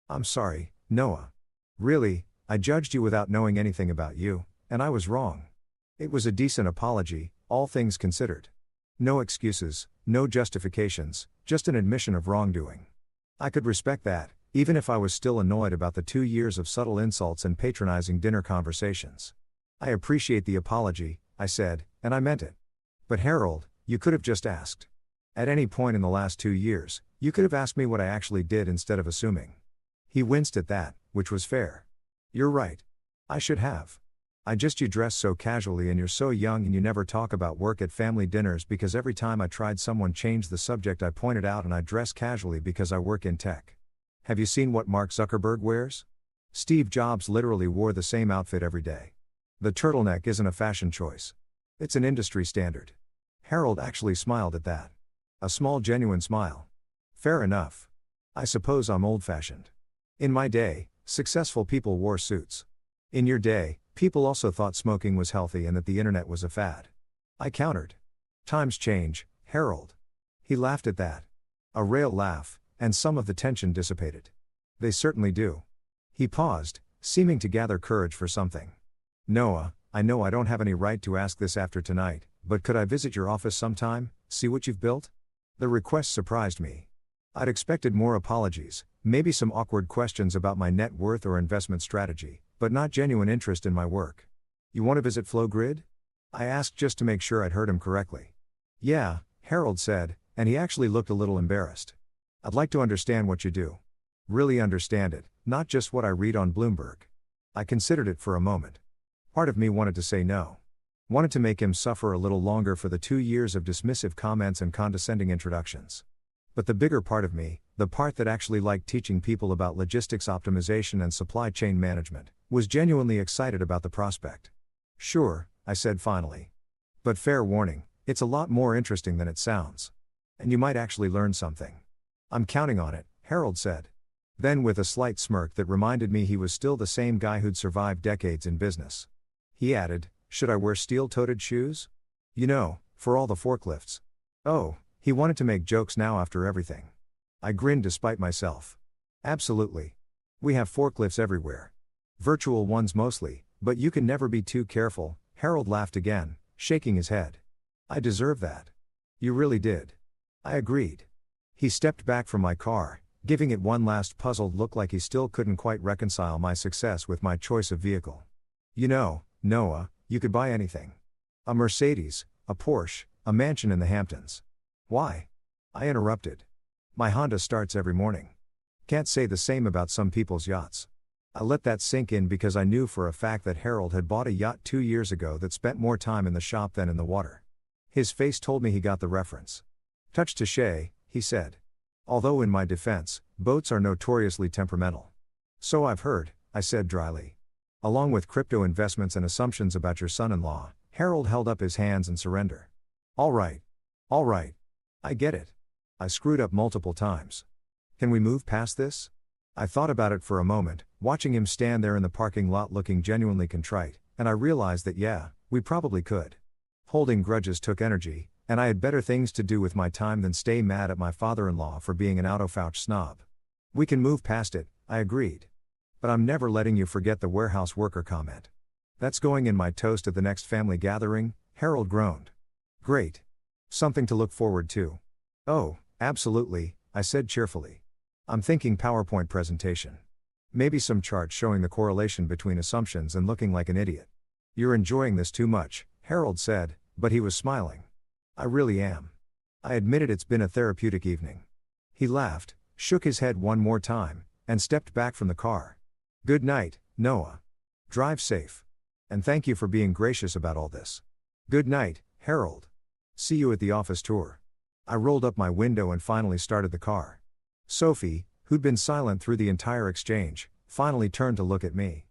"I'm sorry, Noah. Really, I judged you without knowing anything about you, and I was wrong. It was a decent apology, all things considered. No excuses, no justifications, just an admission of wrongdoing. I could respect that, even if I was still annoyed about the 2 years of subtle insults and patronizing dinner conversations. "I appreciate the apology," I said, and I meant it. "But Harold, you could have just asked. At any point in the last 2 years, you could have asked me what I actually did instead of assuming." He winced at that, which was fair. "You're right. I should have. You dress so casually and you're so young and you never talk about work at family dinners because every time I tried someone changed the subject I pointed out and I dress casually because I work in tech. Have you seen what Mark Zuckerberg wears? Steve Jobs literally wore the same outfit every day. The turtleneck isn't a fashion choice. It's an industry standard." Harold actually smiled at that. A small genuine smile. "Fair enough. I suppose I'm old-fashioned. In my day, successful people wore suits. In your day, people also thought smoking was healthy and that the internet was a fad. I countered. Times change, Harold. He laughed at that. A rare laugh, and some of the tension dissipated. They certainly do. He paused, seeming to gather courage for something. Noah, I know I don't have any right to ask this after tonight, but could I visit your office sometime, see what you've built? The request surprised me. I'd expected more apologies, maybe some awkward questions about my net worth or investment strategy, but not genuine interest in my work. You want to visit Flowgrid? I asked just to make sure I'd heard him correctly. Yeah, Harold said, and he actually looked a little embarrassed. I'd like to understand what you do. Really understand it, not just what I read on Bloomberg. I considered it for a moment. Part of me wanted to say no. Wanted to make him suffer a little longer for the 2 years of dismissive comments and condescending introductions. But the bigger part of me, the part that actually liked teaching people about logistics optimization and supply chain management, was genuinely excited about the prospect. Sure, I said finally. But fair warning, it's a lot more interesting than it sounds. And you might actually learn something. I'm counting on it, Harold said. Then with a slight smirk that reminded me he was still the same guy who'd survived decades in business. He added, should I wear steel-toed shoes? You know, for all the forklifts. Oh, he wanted to make jokes now after everything. I grinned despite myself. Absolutely. We have forklifts everywhere. Virtual ones mostly, but you can never be too careful, Harold laughed again, shaking his head. I deserve that. You really did. I agreed. He stepped back from my car, giving it one last puzzled look like he still couldn't quite reconcile my success with my choice of vehicle. You know, Noah, you could buy anything. A Mercedes, a Porsche, a mansion in the Hamptons. Why? I interrupted. My Honda starts every morning. Can't say the same about some people's yachts. I let that sink in because I knew for a fact that Harold had bought a yacht 2 years ago that spent more time in the shop than in the water. His face told me he got the reference. Touch touché, he said. Although in my defense, boats are notoriously temperamental. So I've heard, I said dryly. Along with crypto investments and assumptions about your son-in-law, Harold held up his hands in surrender. All right. I get it. I screwed up multiple times. Can we move past this? I thought about it for a moment, watching him stand there in the parking lot looking genuinely contrite, and I realized that yeah, we probably could. Holding grudges took energy, and I had better things to do with my time than stay mad at my father-in-law for being an autofouch snob. We can move past it, I agreed. But I'm never letting you forget the warehouse worker comment. That's going in my toast at the next family gathering, Harold groaned. Great. Something to look forward to. Oh, absolutely, I said cheerfully. I'm thinking PowerPoint presentation. Maybe some charts showing the correlation between assumptions and looking like an idiot. You're enjoying this too much, Harold said, but he was smiling. I really am. I admitted it's been a therapeutic evening. He laughed, shook his head one more time, and stepped back from the car. Good night, Noah. Drive safe. And thank you for being gracious about all this. Good night, Harold. See you at the office tour. I rolled up my window and finally started the car. Sophie, who'd been silent through the entire exchange, finally turned to look at me.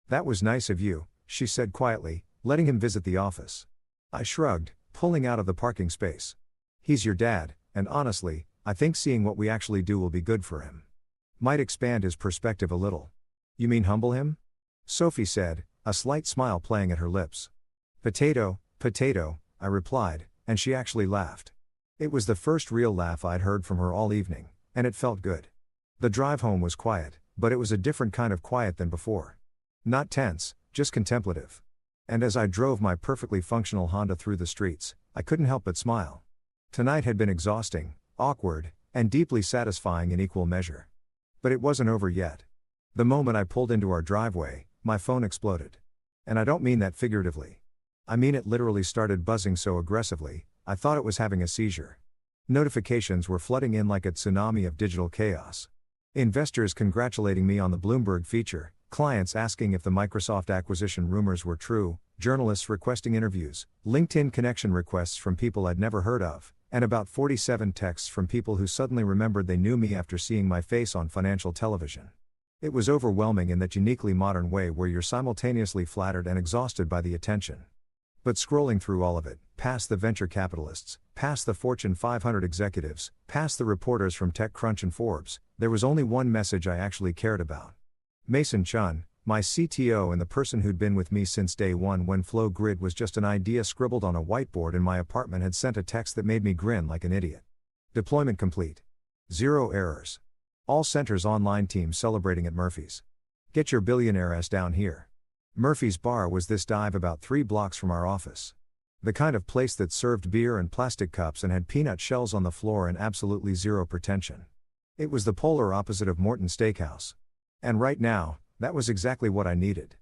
That was nice of you, she said quietly, letting him visit the office. I shrugged, pulling out of the parking space. He's your dad, and honestly, I think seeing what we actually do will be good for him. Might expand his perspective a little. You mean humble him? Sophie said, a slight smile playing at her lips. Potato, I replied, and she actually laughed. It was the first real laugh I'd heard from her all evening, and it felt good. The drive home was quiet, but it was a different kind of quiet than before. Not tense, just contemplative. And as I drove my perfectly functional Honda through the streets, I couldn't help but smile. Tonight had been exhausting, awkward, and deeply satisfying in equal measure. But it wasn't over yet. The moment I pulled into our driveway, my phone exploded. And I don't mean that figuratively. I mean it literally started buzzing so aggressively, I thought it was having a seizure. Notifications were flooding in like a tsunami of digital chaos. Investors congratulating me on the Bloomberg feature, clients asking if the Microsoft acquisition rumors were true, journalists requesting interviews, LinkedIn connection requests from people I'd never heard of, and about 47 texts from people who suddenly remembered they knew me after seeing my face on financial television. It was overwhelming in that uniquely modern way where you're simultaneously flattered and exhausted by the attention. But scrolling through all of it, past the venture capitalists, past the Fortune 500 executives, past the reporters from TechCrunch and Forbes, there was only one message I actually cared about. Mason Chun, my CTO and the person who'd been with me since day one when Flow Grid was just an idea scribbled on a whiteboard in my apartment, had sent a text that made me grin like an idiot. Deployment complete. 0 errors. All centers online team celebrating at Murphy's. Get your billionaire ass down here. Murphy's Bar was this dive about 3 blocks from our office. The kind of place that served beer in plastic cups and had peanut shells on the floor and absolutely zero pretension. It was the polar opposite of Morton Steakhouse. And right now, that was exactly what I needed.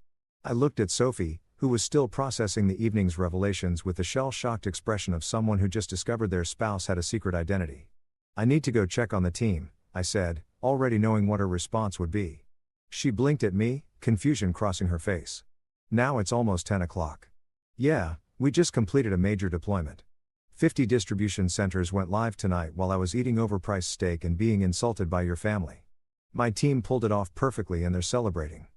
I looked at Sophie, who was still processing the evening's revelations with the shell-shocked expression of someone who just discovered their spouse had a secret identity. I need to go check on the team, I said, already knowing what her response would be. She blinked at me, confusion crossing her face. Now it's almost 10 o'clock. Yeah, we just completed a major deployment. 50 distribution centers went live tonight while I was eating overpriced steak and being insulted by your family. My team pulled it off perfectly and they're celebrating.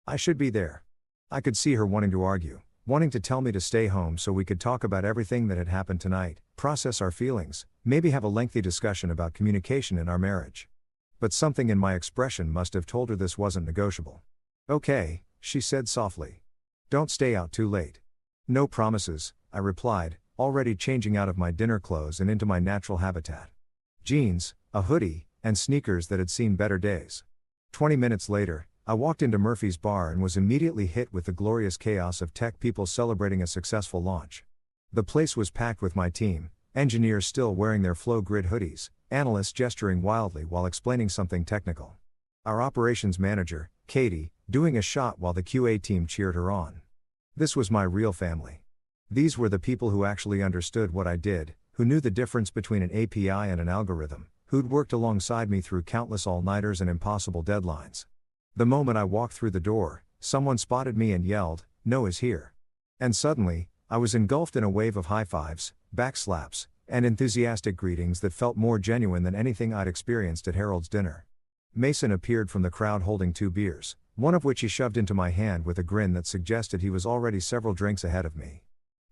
I should be there. I could see her wanting to argue, wanting to tell me to stay home so we could talk about everything that had happened tonight, process our feelings, maybe have a lengthy discussion about communication in our marriage. But something in my expression must have told her this wasn't negotiable. Okay, she said softly. Don't stay out too late. No promises, I replied, already changing out of my dinner clothes and into my natural habitat. Jeans, a hoodie, and sneakers that had seen better days. 20 minutes later, I walked into Murphy's Bar and was immediately hit with the glorious chaos of tech people celebrating a successful launch. The place was packed with my team, engineers still wearing their Flow Grid hoodies, analysts gesturing wildly while explaining something technical. Our operations manager, Katie, doing a shot while the QA team cheered her on. This was my real family. These were the people who actually understood what I did, who knew the difference between an API and an algorithm, who'd worked alongside me through countless all-nighters and impossible deadlines. The moment I walked through the door, someone spotted me and yelled, "Noah's here." And suddenly, I was engulfed in a wave of high-fives, backslaps, and enthusiastic greetings that felt more genuine than anything I'd experienced at Harold's dinner. Mason appeared from the crowd holding 2 beers, one of which he shoved into my hand with a grin that suggested he was already several drinks ahead of me.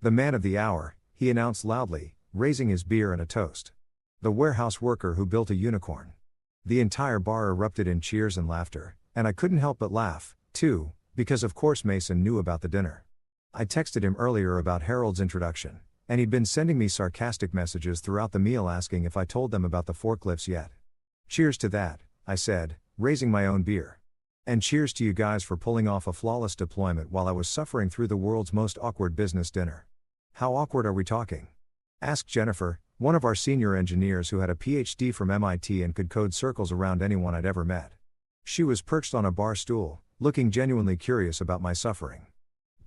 The man of the hour, he announced loudly, raising his beer in a toast. The warehouse worker who built a unicorn. The entire bar erupted in cheers and laughter, and I couldn't help but laugh, too, because of course Mason knew about the dinner. I texted him earlier about Harold's introduction, and he'd been sending me sarcastic messages throughout the meal asking if I told them about the forklifts yet. Cheers to that, I said, raising my own beer. And cheers to you guys for pulling off a flawless deployment while I was suffering through the world's most awkward business dinner. How awkward are we talking? Asked Jennifer, one of our senior engineers who had a PhD from MIT and could code circles around anyone I'd ever met. She was perched on a bar stool, looking genuinely curious about my suffering.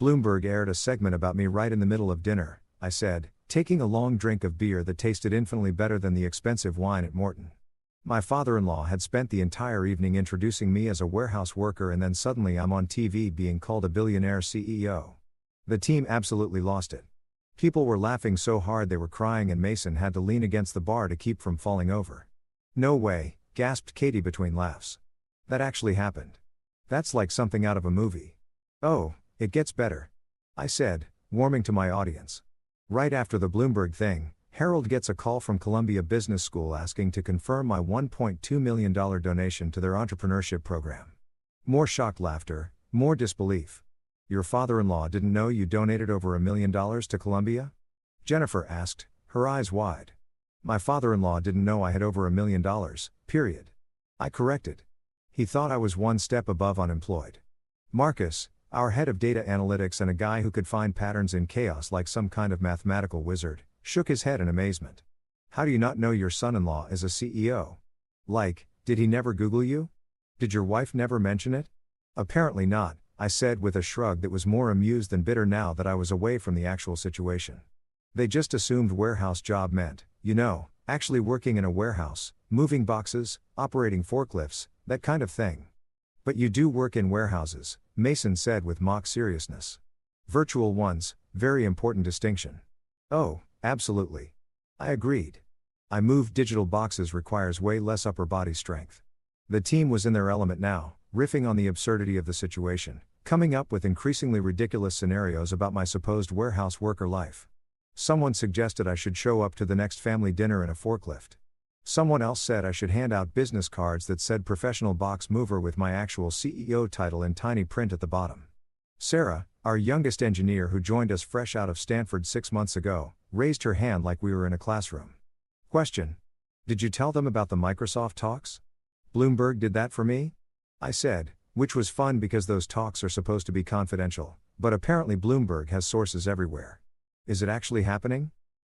Bloomberg aired a segment about me right in the middle of dinner, I said, taking a long drink of beer that tasted infinitely better than the expensive wine at Morton. My father-in-law had spent the entire evening introducing me as a warehouse worker, and then suddenly I'm on TV being called a billionaire CEO. The team absolutely lost it. People were laughing so hard they were crying, and Mason had to lean against the bar to keep from falling over. No way, gasped Katie between laughs. That actually happened. That's like something out of a movie. Oh, it gets better, I said, warming to my audience. Right after the Bloomberg thing, Harold gets a call from Columbia Business School asking to confirm my $1.2 million donation to their entrepreneurship program. More shocked laughter, more disbelief. Your father-in-law didn't know you donated over $1 million to Columbia? Jennifer asked, her eyes wide. My father-in-law didn't know I had over $1 million, period. I corrected. He thought I was one step above unemployed. Marcus, our head of data analytics and a guy who could find patterns in chaos like some kind of mathematical wizard, shook his head in amazement. How do you not know your son-in-law is a CEO? Like, did he never Google you? Did your wife never mention it? Apparently not, I said with a shrug that was more amused than bitter now that I was away from the actual situation. They just assumed warehouse job meant, actually working in a warehouse, moving boxes, operating forklifts, that kind of thing. But you do work in warehouses, Mason said with mock seriousness. Virtual ones, very important distinction. Oh, absolutely. I agreed. I moved digital boxes requires way less upper body strength. The team was in their element now, riffing on the absurdity of the situation, coming up with increasingly ridiculous scenarios about my supposed warehouse worker life. Someone suggested I should show up to the next family dinner in a forklift. Someone else said I should hand out business cards that said professional box mover with my actual CEO title in tiny print at the bottom. Sarah, our youngest engineer who joined us fresh out of Stanford 6 months ago, raised her hand like we were in a classroom. Question. Did you tell them about the Microsoft talks? Bloomberg did that for me? I said, which was fun because those talks are supposed to be confidential, but apparently Bloomberg has sources everywhere. Is it actually happening?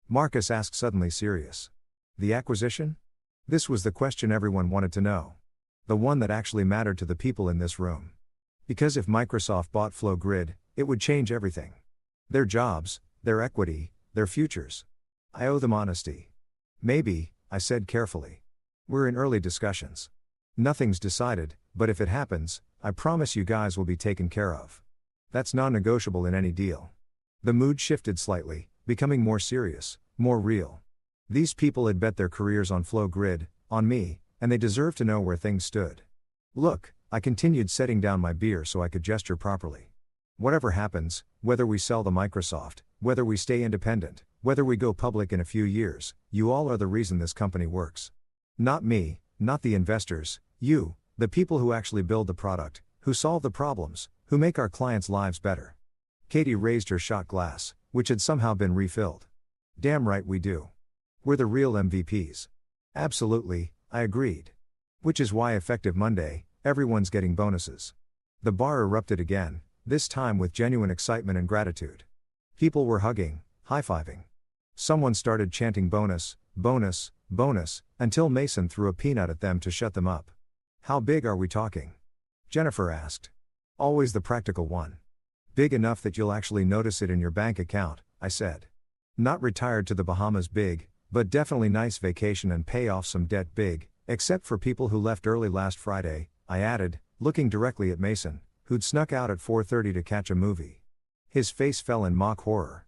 Marcus asked, suddenly serious. The acquisition? This was the question everyone wanted to know. The one that actually mattered to the people in this room. Because if Microsoft bought FlowGrid, it would change everything. Their jobs, their equity, their futures. I owe them honesty. Maybe, I said carefully. We're in early discussions. Nothing's decided, but if it happens, I promise you guys will be taken care of. That's non-negotiable in any deal. The mood shifted slightly, becoming more serious, more real. These people had bet their careers on FlowGrid, on me, and they deserved to know where things stood. Look, I continued setting down my beer so I could gesture properly. Whatever happens, whether we sell to Microsoft, whether we stay independent, whether we go public in a few years, you all are the reason this company works. Not me, not the investors, you, the people who actually build the product, who solve the problems, who make our clients' lives better. Katie raised her shot glass, which had somehow been refilled. Damn right we do. We're the real MVPs. Absolutely, I agreed. Which is why effective Monday, everyone's getting bonuses. The bar erupted again, this time with genuine excitement and gratitude. People were hugging, high-fiving. Someone started chanting bonus, bonus, bonus, until Mason threw a peanut at them to shut them up. How big are we talking? Jennifer asked. Always the practical one. Big enough that you'll actually notice it in your bank account, I said. Not retired to the Bahamas big, but definitely nice vacation and pay off some debt big, except for people who left early last Friday, I added, looking directly at Mason, who'd snuck out at 4:30 to catch a movie. His face fell in mock horror.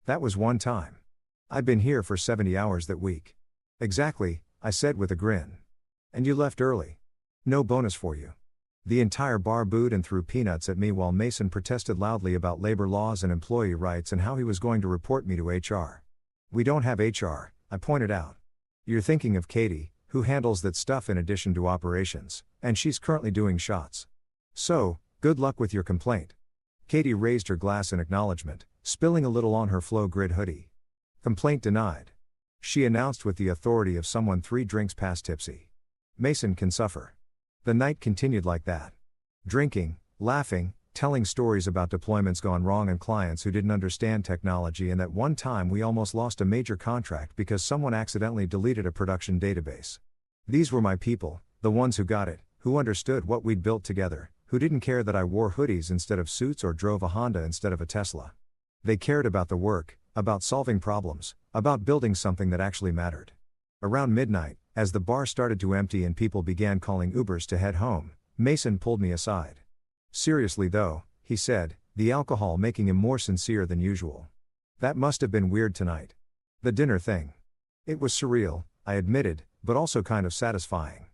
That was one time. I'd been here for 70 hours that week. Exactly, I said with a grin. And you left early. No bonus for you. The entire bar booed and threw peanuts at me while Mason protested loudly about labor laws and employee rights and how he was going to report me to HR. We don't have HR, I pointed out. You're thinking of Katie, who handles that stuff in addition to operations, and she's currently doing shots. So, good luck with your complaint. Katie raised her glass in acknowledgement, spilling a little on her FlowGrid hoodie. Complaint denied. She announced with the authority of someone 3 drinks past tipsy. Mason can suffer. The night continued like that. Drinking, laughing, telling stories about deployments gone wrong and clients who didn't understand technology, and that one time we almost lost a major contract because someone accidentally deleted a production database. These were my people, the ones who got it, who understood what we'd built together, who didn't care that I wore hoodies instead of suits or drove a Honda instead of a Tesla. They cared about the work, about solving problems, about building something that actually mattered. Around midnight, as the bar started to empty and people began calling Ubers to head home, Mason pulled me aside. Seriously though, he said, the alcohol making him more sincere than usual. That must have been weird tonight. The dinner thing. It was surreal, I admitted, but also kind of satisfying.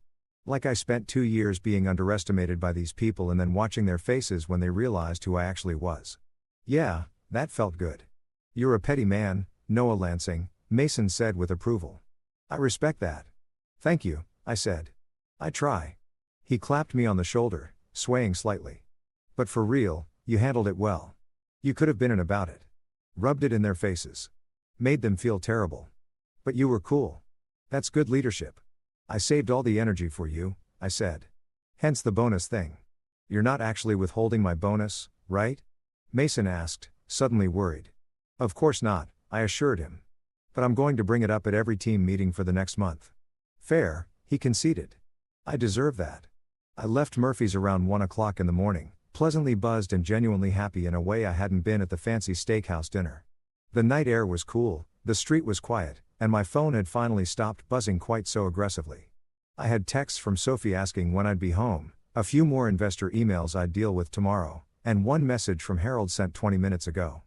Like I spent 2 years being underestimated by these people and then watching their faces when they realized who I actually was. Yeah, that felt good. You're a petty man, Noah Lansing, Mason said with approval. I respect that. Thank you, I said. I try. He clapped me on the shoulder, swaying slightly. But for real, you handled it well. You could have been in about it. Rubbed it in their faces. Made them feel terrible. But you were cool. That's good leadership. I saved all the energy for you, I said. Hence the bonus thing. You're not actually withholding my bonus, right? Mason asked, suddenly worried. Of course not, I assured him. But I'm going to bring it up at every team meeting for the next month. Fair, he conceded. I deserve that. I left Murphy's around 1 o'clock in the morning, pleasantly buzzed and genuinely happy in a way I hadn't been at the fancy steakhouse dinner. The night air was cool, the street was quiet, and my phone had finally stopped buzzing quite so aggressively. I had texts from Sophie asking when I'd be home, a few more investor emails I'd deal with tomorrow, and one message from Harold sent 20 minutes ago.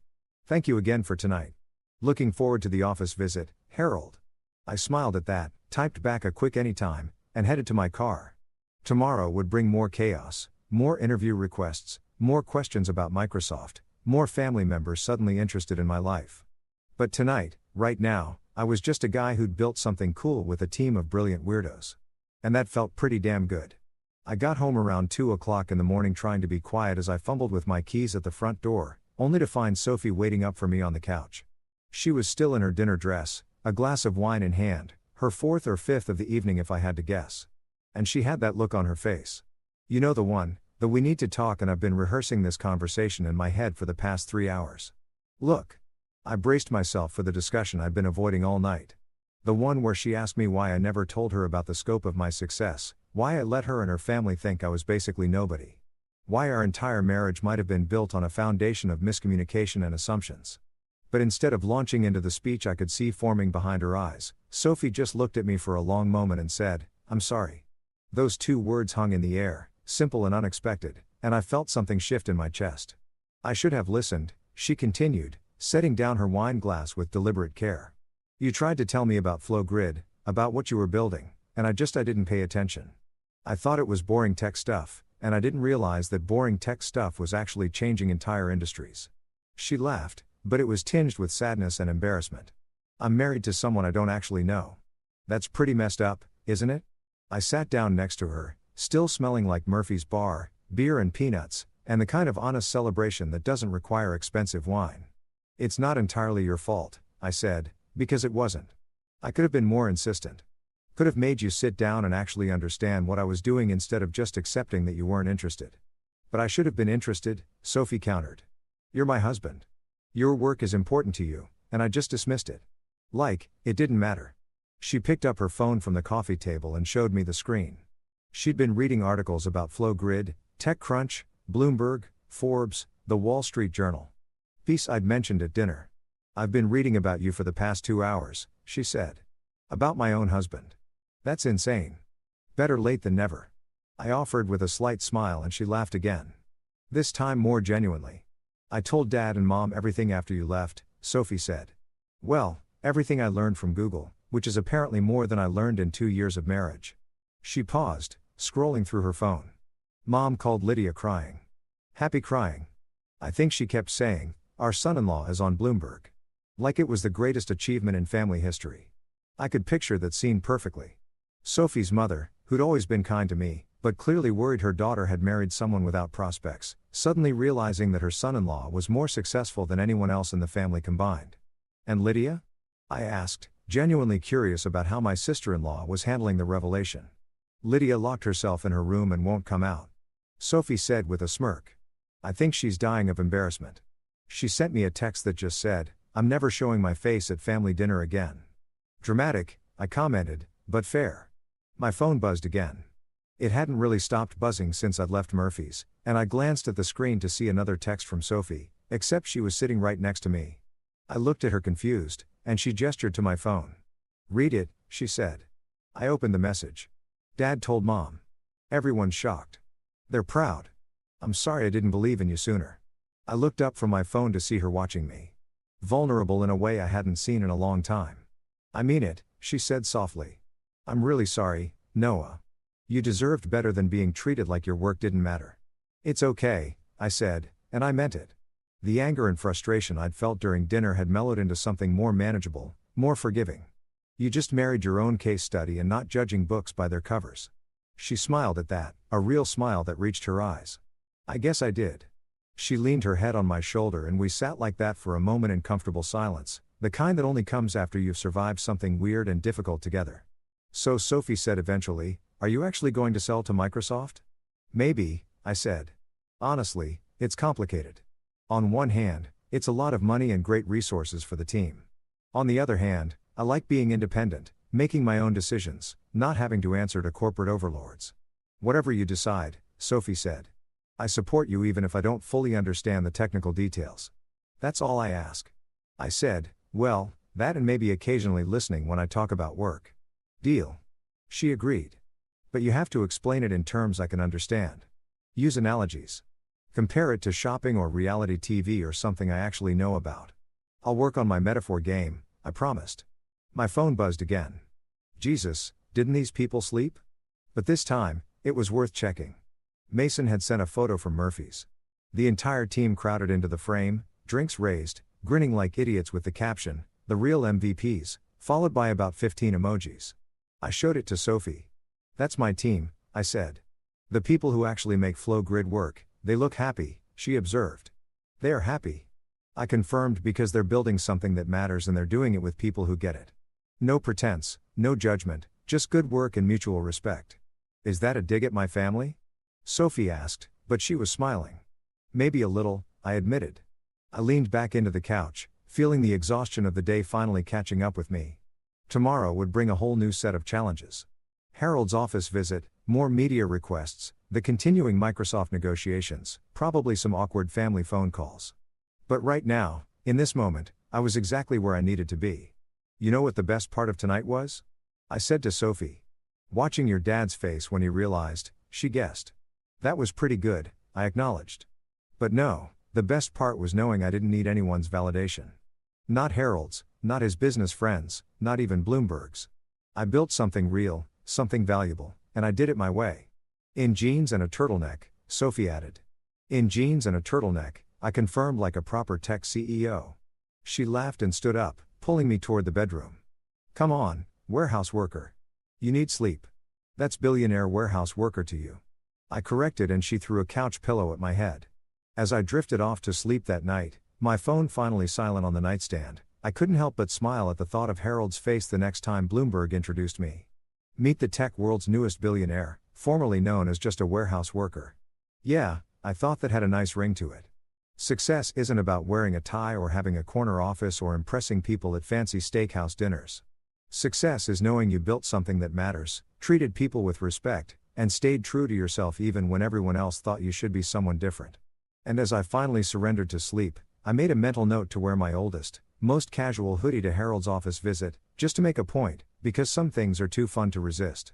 Thank you again for tonight. Looking forward to the office visit, Harold. I smiled at that, typed back a quick anytime, and headed to my car. Tomorrow would bring more chaos, more interview requests, more questions about Microsoft, more family members suddenly interested in my life. But tonight, right now, I was just a guy who'd built something cool with a team of brilliant weirdos. And that felt pretty damn good. I got home around 2 o'clock in the morning trying to be quiet as I fumbled with my keys at the front door, only to find Sophie waiting up for me on the couch. She was still in her dinner dress, a glass of wine in hand, her fourth or fifth of the evening if I had to guess. And she had that look on her face. You know the one, the we need to talk, and I've been rehearsing this conversation in my head for the past 3 hours. Look. I braced myself for the discussion I'd been avoiding all night. The one where she asked me why I never told her about the scope of my success, why I let her and her family think I was basically nobody. Why our entire marriage might have been built on a foundation of miscommunication and assumptions. But instead of launching into the speech I could see forming behind her eyes, Sophie just looked at me for a long moment and said, "I'm sorry." Those 2 words hung in the air, simple and unexpected, and I felt something shift in my chest. I should have listened, she continued, setting down her wine glass with deliberate care. You tried to tell me about Flowgrid, about what you were building, and I didn't pay attention. I thought it was boring tech stuff, and I didn't realize that boring tech stuff was actually changing entire industries. She laughed, but it was tinged with sadness and embarrassment. I'm married to someone I don't actually know. That's pretty messed up, isn't it? I sat down next to her, still smelling like Murphy's Bar, beer and peanuts, and the kind of honest celebration that doesn't require expensive wine. It's not entirely your fault, I said, because it wasn't. I could have been more insistent. Could have made you sit down and actually understand what I was doing instead of just accepting that you weren't interested. But I should have been interested, Sophie countered. You're my husband. Your work is important to you, and I just dismissed it. Like, it didn't matter. She picked up her phone from the coffee table and showed me the screen. She'd been reading articles about Flowgrid, TechCrunch, Bloomberg, Forbes, The Wall Street Journal. Piece I'd mentioned at dinner. I've been reading about you for the past 2 hours, she said. About my own husband. That's insane. Better late than never. I offered with a slight smile and she laughed again. This time more genuinely. I told Dad and Mom everything after you left, Sophie said. Well, everything I learned from Google, which is apparently more than I learned in 2 years of marriage. She paused, scrolling through her phone. Mom called Lydia crying. Happy crying. I think she kept saying, our son-in-law is on Bloomberg. Like it was the greatest achievement in family history. I could picture that scene perfectly. Sophie's mother, who'd always been kind to me, but clearly worried her daughter had married someone without prospects, suddenly realizing that her son-in-law was more successful than anyone else in the family combined. And Lydia? I asked, genuinely curious about how my sister-in-law was handling the revelation. Lydia locked herself in her room and won't come out. Sophie said with a smirk. I think she's dying of embarrassment. She sent me a text that just said, I'm never showing my face at family dinner again. Dramatic, I commented, but fair. My phone buzzed again. It hadn't really stopped buzzing since I'd left Murphy's, and I glanced at the screen to see another text from Sophie, except she was sitting right next to me. I looked at her confused, and she gestured to my phone. Read it, she said. I opened the message. Dad told Mom. Everyone's shocked. They're proud. I'm sorry I didn't believe in you sooner. I looked up from my phone to see her watching me. Vulnerable in a way I hadn't seen in a long time. I mean it, she said softly. I'm really sorry, Noah. You deserved better than being treated like your work didn't matter. It's okay, I said, and I meant it. The anger and frustration I'd felt during dinner had mellowed into something more manageable, more forgiving. You just married your own case study and not judging books by their covers. She smiled at that, a real smile that reached her eyes. I guess I did. She leaned her head on my shoulder and we sat like that for a moment in comfortable silence, the kind that only comes after you've survived something weird and difficult together. So Sophie said eventually, are you actually going to sell to Microsoft? Maybe, I said. Honestly, it's complicated. On one hand, it's a lot of money and great resources for the team. On the other hand, I like being independent, making my own decisions, not having to answer to corporate overlords. Whatever you decide, Sophie said. I support you even if I don't fully understand the technical details. That's all I ask. I said, well, that and maybe occasionally listening when I talk about work. Deal. She agreed. But you have to explain it in terms I can understand. Use analogies. Compare it to shopping or reality TV or something I actually know about. I'll work on my metaphor game, I promised. My phone buzzed again. Jesus, didn't these people sleep? But this time, it was worth checking. Mason had sent a photo from Murphy's. The entire team crowded into the frame, drinks raised, grinning like idiots with the caption, "The real MVPs," followed by about 15 emojis. I showed it to Sophie. "That's my team," I said. "The people who actually make Flow Grid work, they look happy," she observed. "They are happy," I confirmed, "because they're building something that matters and they're doing it with people who get it. No pretense, no judgment, just good work and mutual respect." "Is that a dig at my family?" Sophie asked, but she was smiling. "Maybe a little," I admitted. I leaned back into the couch, feeling the exhaustion of the day finally catching up with me. Tomorrow would bring a whole new set of challenges. Harold's office visit, more media requests, the continuing Microsoft negotiations, probably some awkward family phone calls. But right now, in this moment, I was exactly where I needed to be. "You know what the best part of tonight was?" I said to Sophie. "Watching your dad's face when he realized," she guessed. "That was pretty good," I acknowledged. But no, the best part was knowing I didn't need anyone's validation. Not Harold's, not his business friends, not even Bloomberg's. I built something real, something valuable, and I did it my way. "In jeans and a turtleneck," Sophie added. "In jeans and a turtleneck," I confirmed like a proper tech CEO. She laughed and stood up, pulling me toward the bedroom. "Come on, warehouse worker. You need sleep. That's billionaire warehouse worker to you." I corrected and she threw a couch pillow at my head. As I drifted off to sleep that night, my phone finally silent on the nightstand, I couldn't help but smile at the thought of Harold's face the next time Bloomberg introduced me. Meet the tech world's newest billionaire, formerly known as just a warehouse worker. Yeah, I thought that had a nice ring to it. Success isn't about wearing a tie or having a corner office or impressing people at fancy steakhouse dinners. Success is knowing you built something that matters, treated people with respect, and stayed true to yourself even when everyone else thought you should be someone different. And as I finally surrendered to sleep, I made a mental note to wear my oldest, most casual hoodie to Harold's office visit, just to make a point, because some things are too fun to resist.